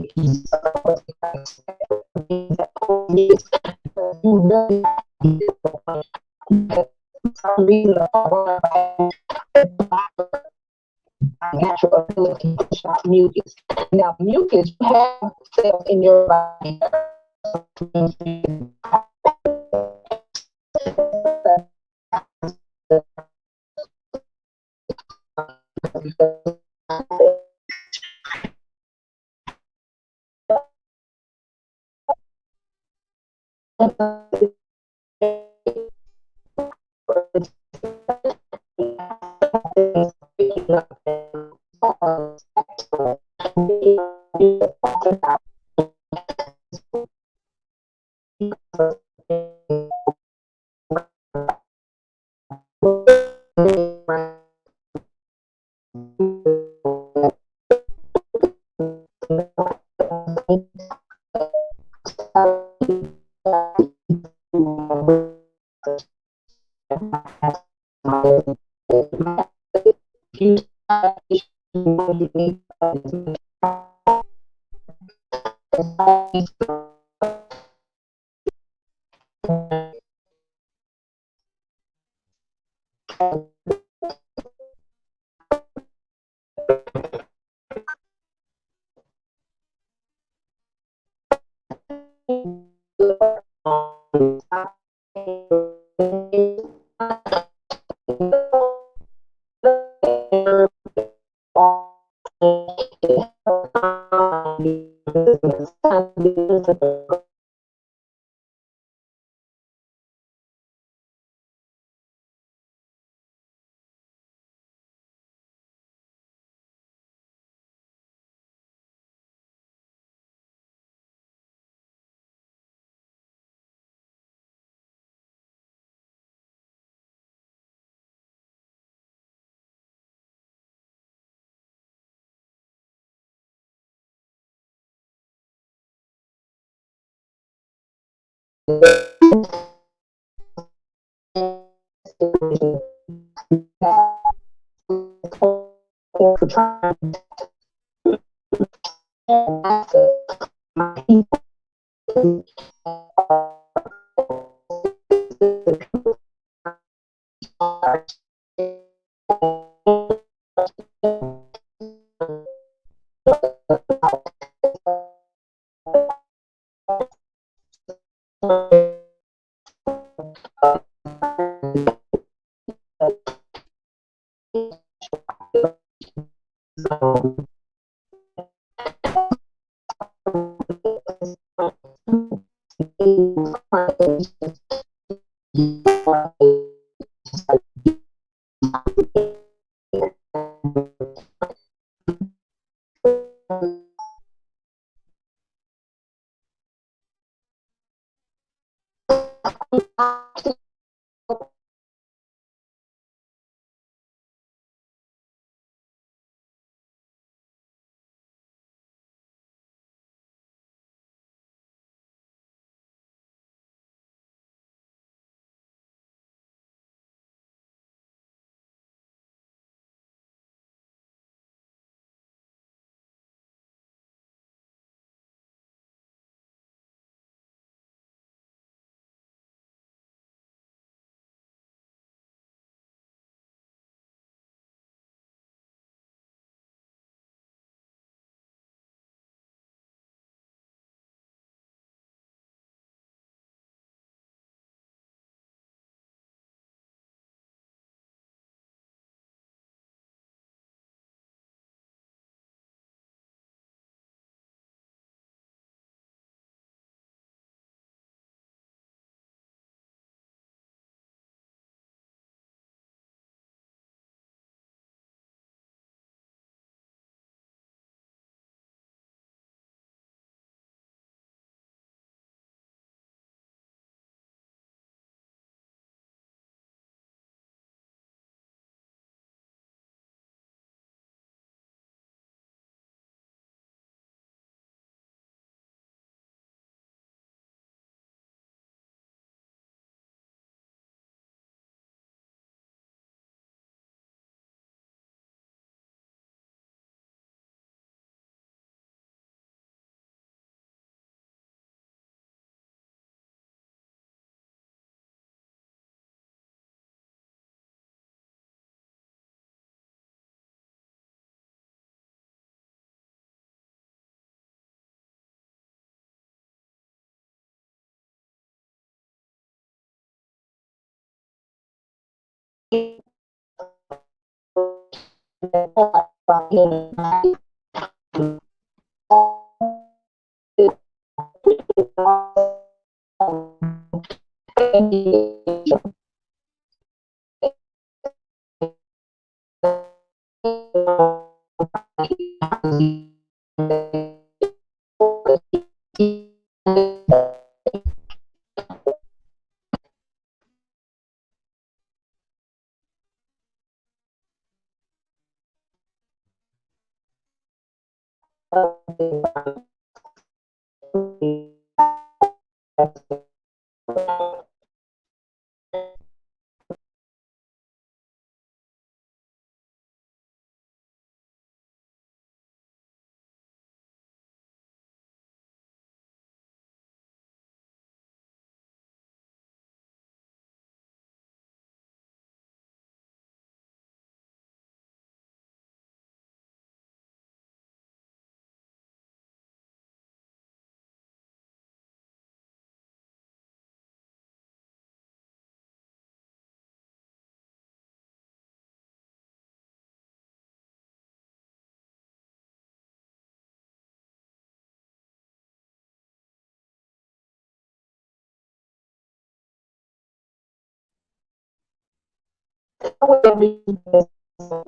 be natural ability to push out mucus. Now, mucus you have cells in your body.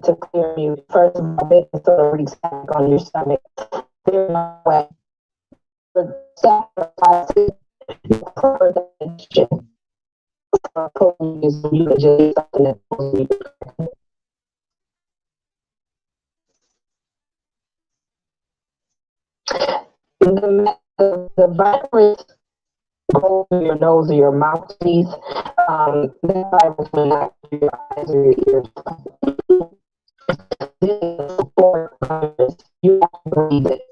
To clear you, first of all, make a sort of reset on your stomach. Clear my way. Sacrifice for digestion. Pulling is usually something that pulls you. The virus go through your nose or your mouth, please. That virus will not through your eyes or your ears. This is a support virus. You have to breathe it.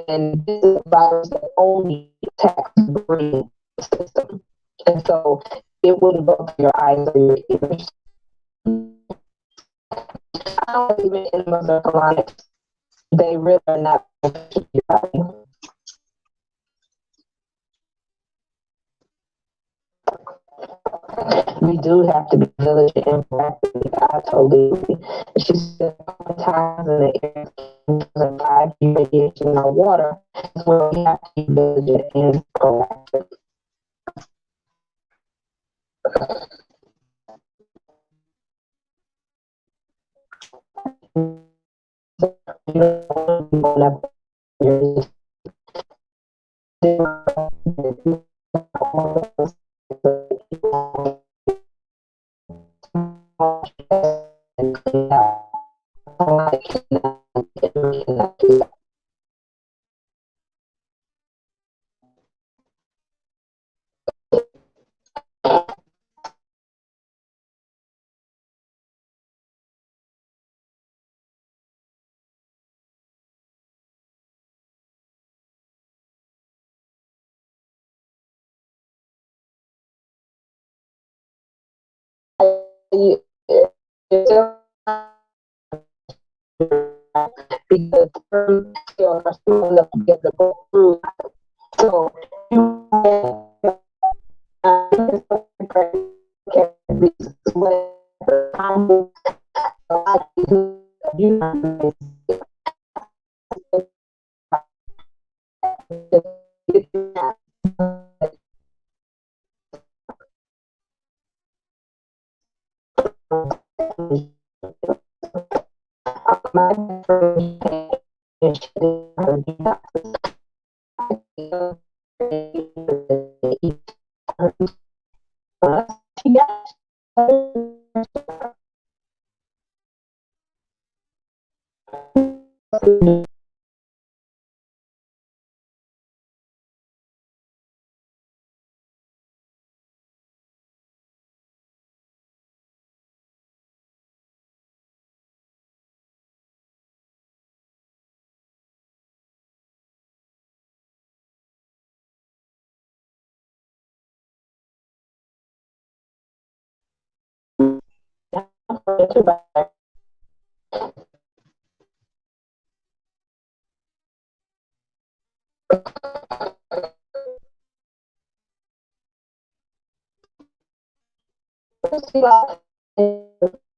And this is a virus that only attacks the breathing system. And so it wouldn't go through your eyes or your ears. I don't even animals are colonics. They really are not your body. We do have to be diligent and proactive. I totally agree. She said times in the air and 5G radiation in our water is where we have to be diligent and proactive. Because terms are small enough to get the book through. So you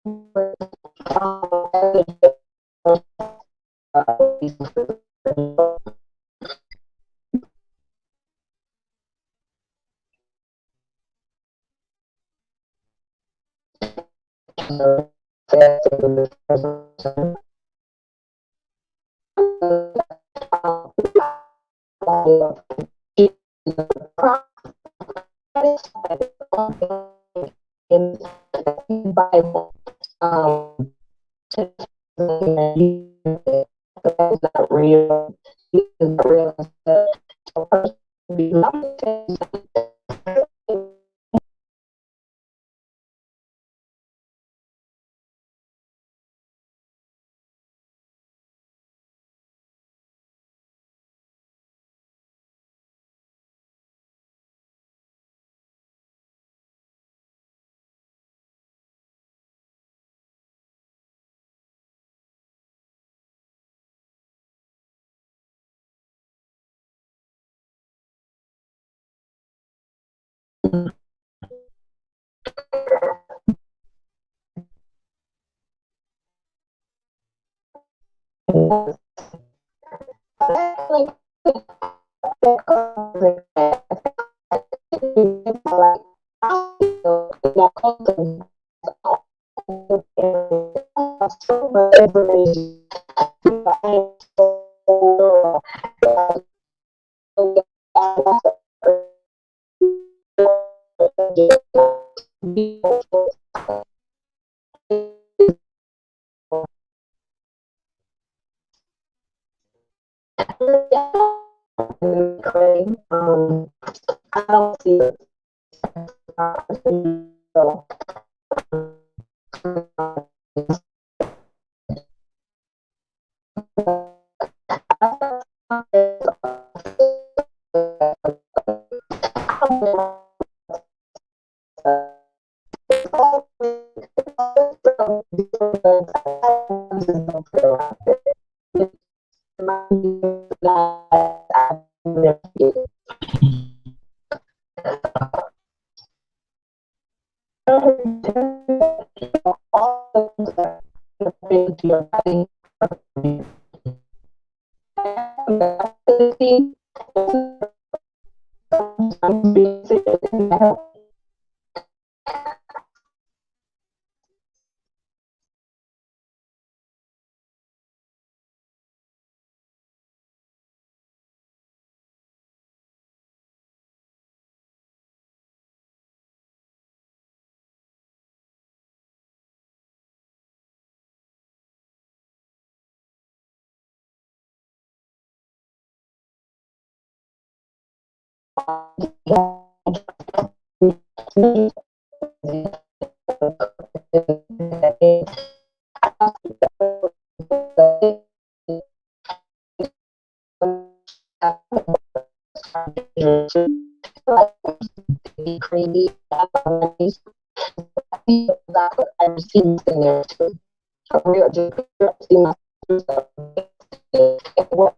In the Bible, that's not real. It's not real. So, I don't see it. So, crazy. I've seen in there too. Real, just see my stuff. What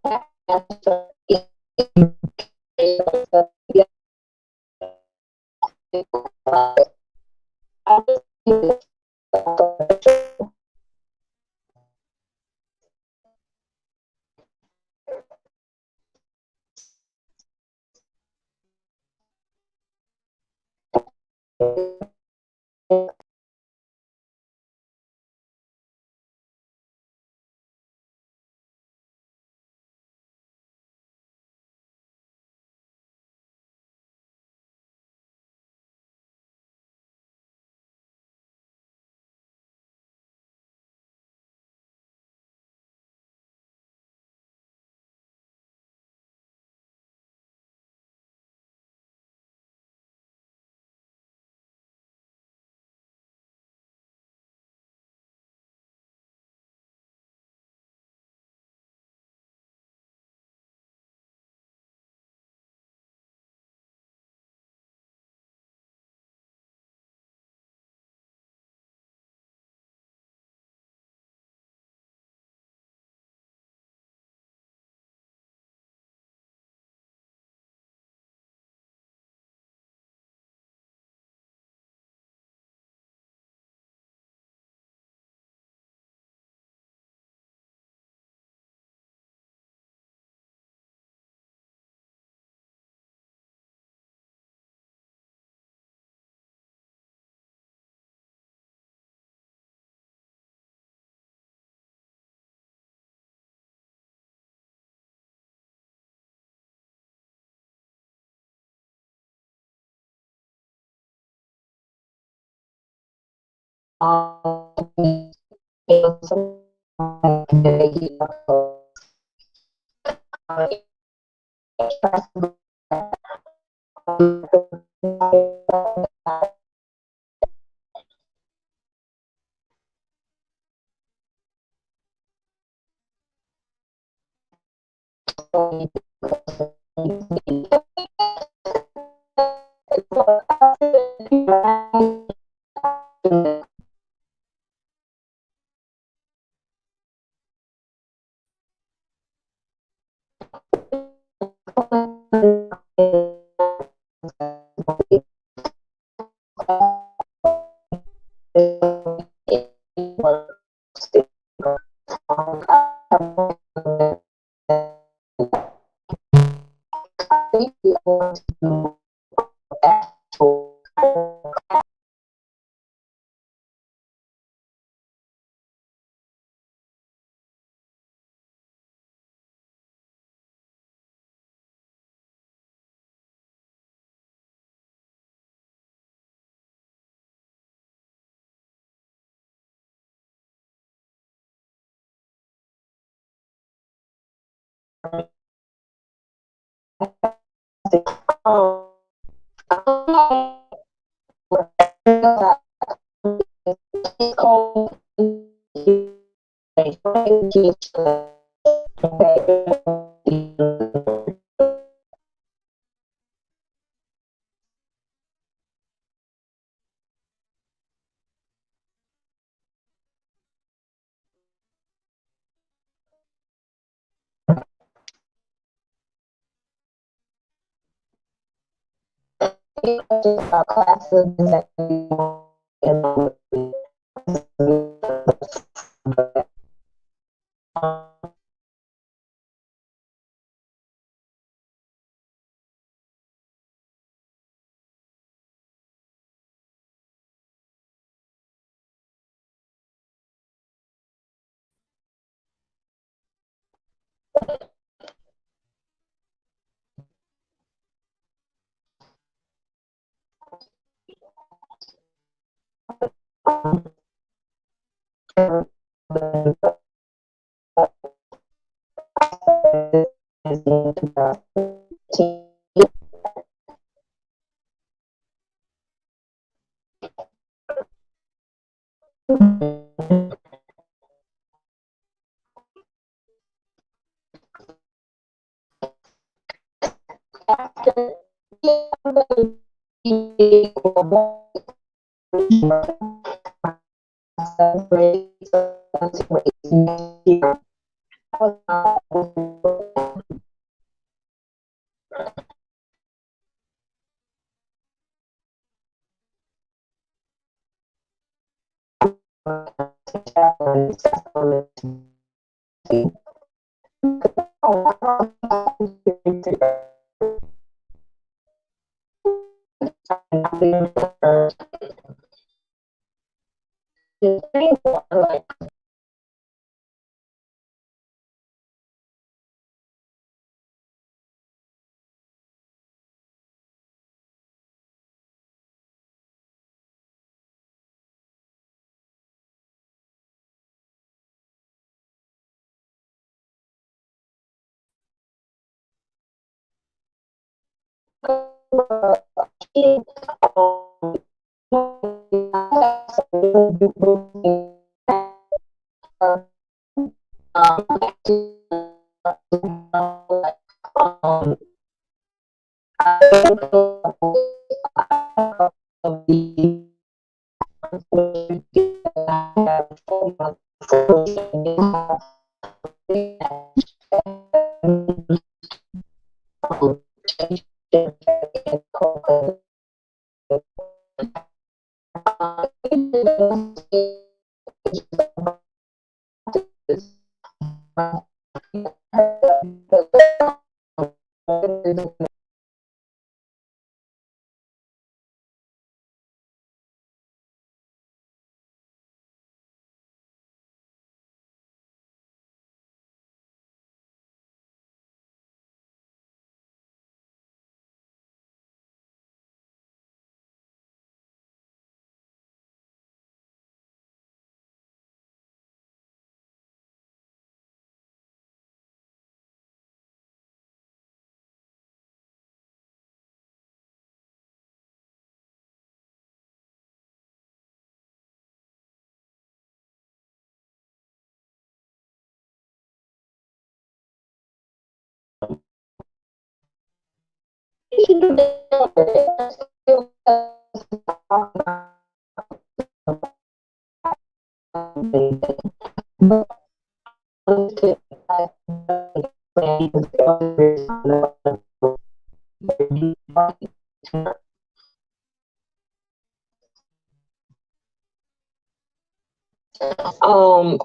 classes that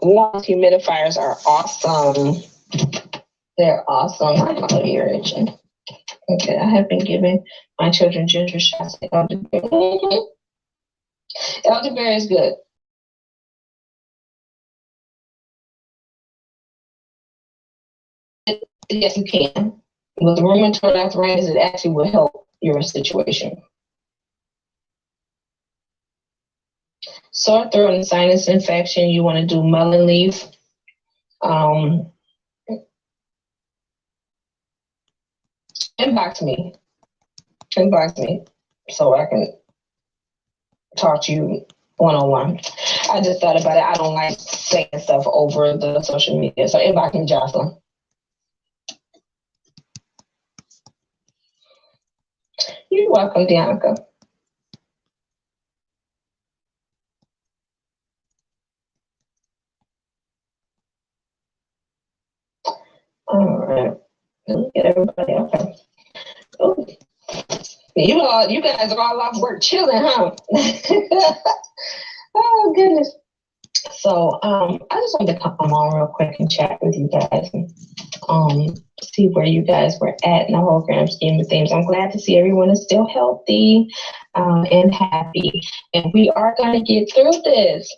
Water humidifiers are awesome. They're awesome. I love irrigation. Okay, I have been giving my children ginger shots. Elderberry is good. Yes, you can. With rheumatoid arthritis, it actually will help your situation. Sore throat and sinus infection, you want to do mullein leaf. Inbox me so I can talk to you one-on-one. I just thought about it. I don't like saying stuff over the social media, so inbox me, Jocelyn. You're welcome, Bianca. All right. Let me get everybody. Okay. Oh, you guys are all off work chilling, huh? Oh goodness. So I just wanted to come on real quick and chat with you guys and see where you guys were at in the whole grand scheme of things. I'm glad to see everyone is still healthy and happy, and we are going to get through this.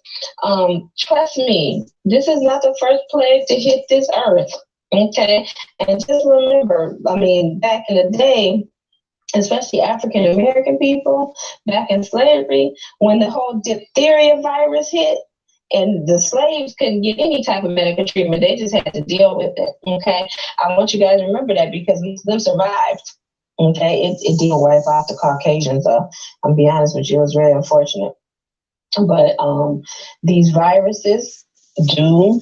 Trust me, this is not the first plague to hit this earth. Okay, and just remember, I mean, back in the day, especially African American people, back in slavery, when the whole diphtheria virus hit, and the slaves couldn't get any type of medical treatment, they just had to deal with it. Okay, I want you guys to remember that because them survived. Okay, it did wipe off the Caucasians. I'll be honest with you, it was very unfortunate. But these viruses do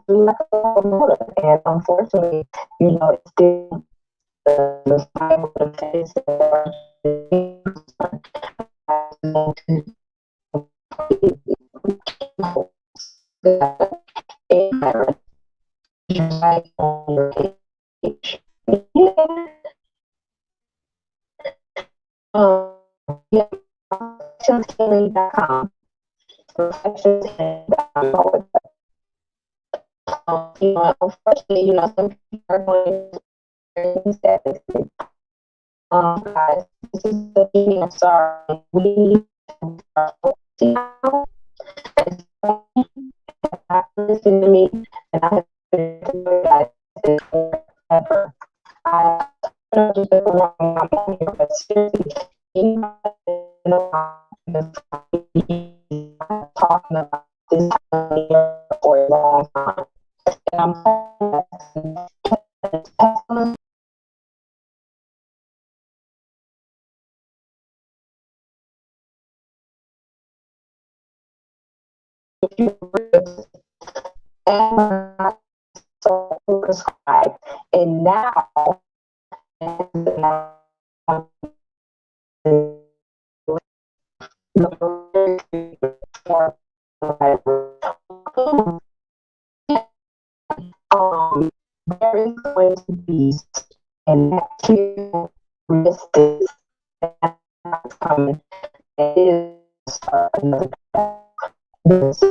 like a motor, and unfortunately, it's still the cycle of phase Healing.com. Unfortunately, some people are going to that. Guys, this is the meaning. I'm sorry. We are now. Listen to me, and I have been to you guys forever. I don't just wrong. I'm on here, but seriously, talking about this for a long time. And I'm so prescribed, and now there is going to be an acute resistance that's coming. It is another this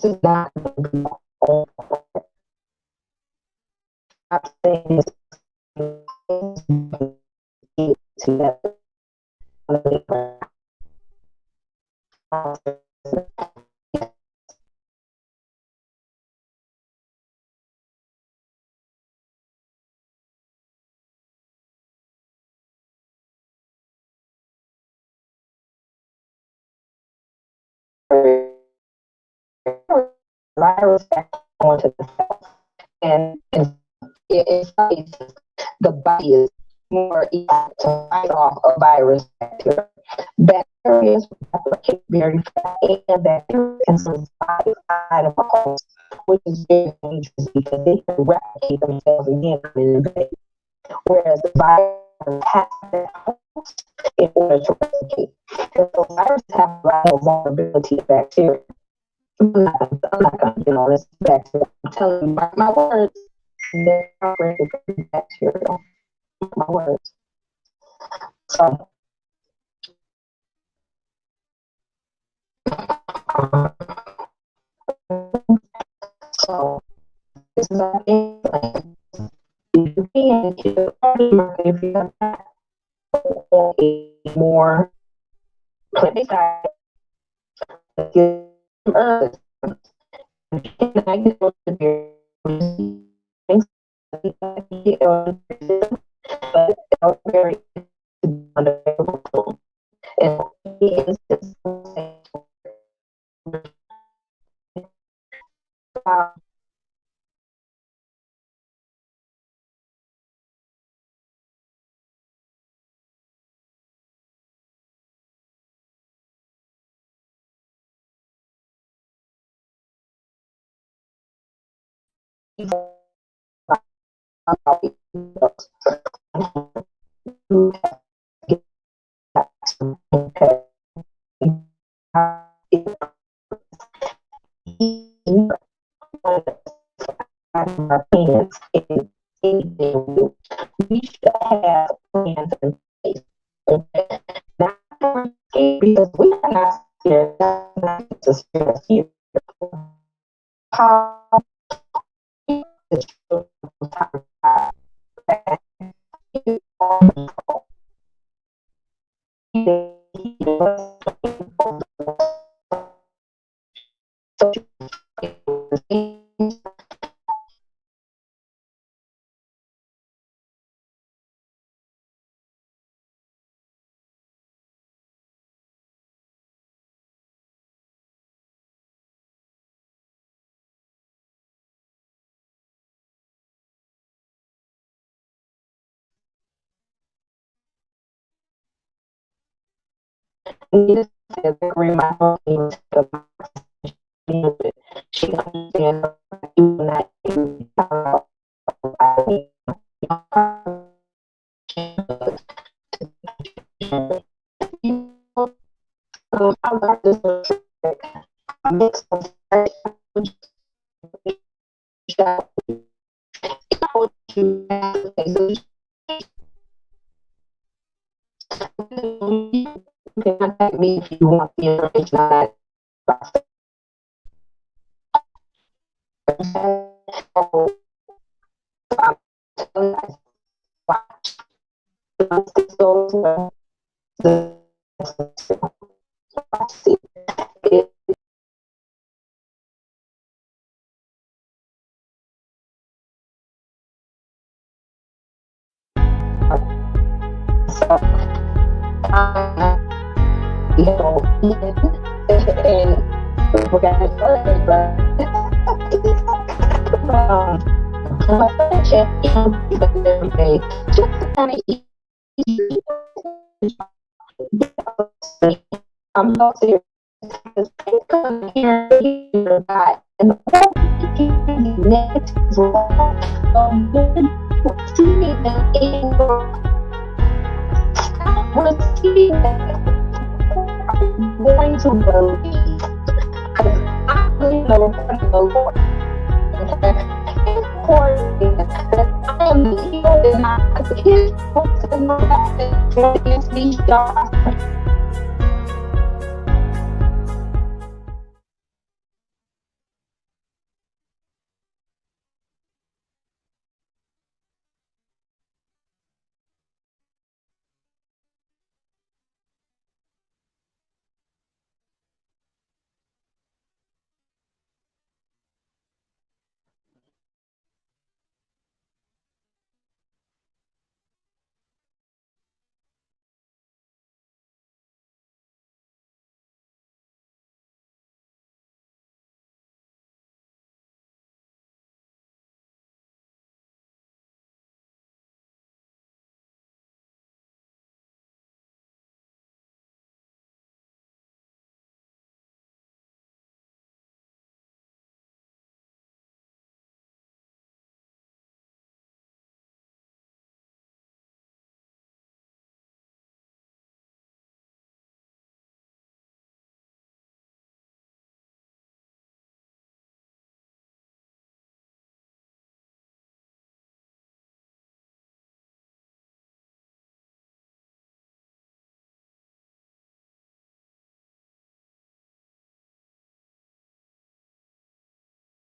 is not going to be all. I'm saying this together. Virus onto the cell, and it's the body is more eager to fight off a virus. Bacteria very fat and bacteria can survive inside of a host, which is very dangerous because they can replicate themselves again in the body. Whereas the virus has that host in order to replicate. And so viruses have a lot of vulnerability to bacteria. I'm not gonna, this bacteria. I'm telling you, mark my words, they're operating bacterial. Mark my words. So this is our game plan. You can get the party market if you have that or a more plant diet. Get some herbs. And I get those to be but it's very unavailable. And our hands in anything we do. We should have plans in place. Okay? Not because we are not scared. That's not to scare us here. How is she understands you not I learned this trick. I mix some you can contact me if you want the information on that. And we got to start, but every day just to kind of eat. I'm not serious because they come here and die, and the whole negative is wrong. See them in we're seeing that I'm going to believe because I believe the report of the Lord. His report is that I am healed and not his report is not against these jobs.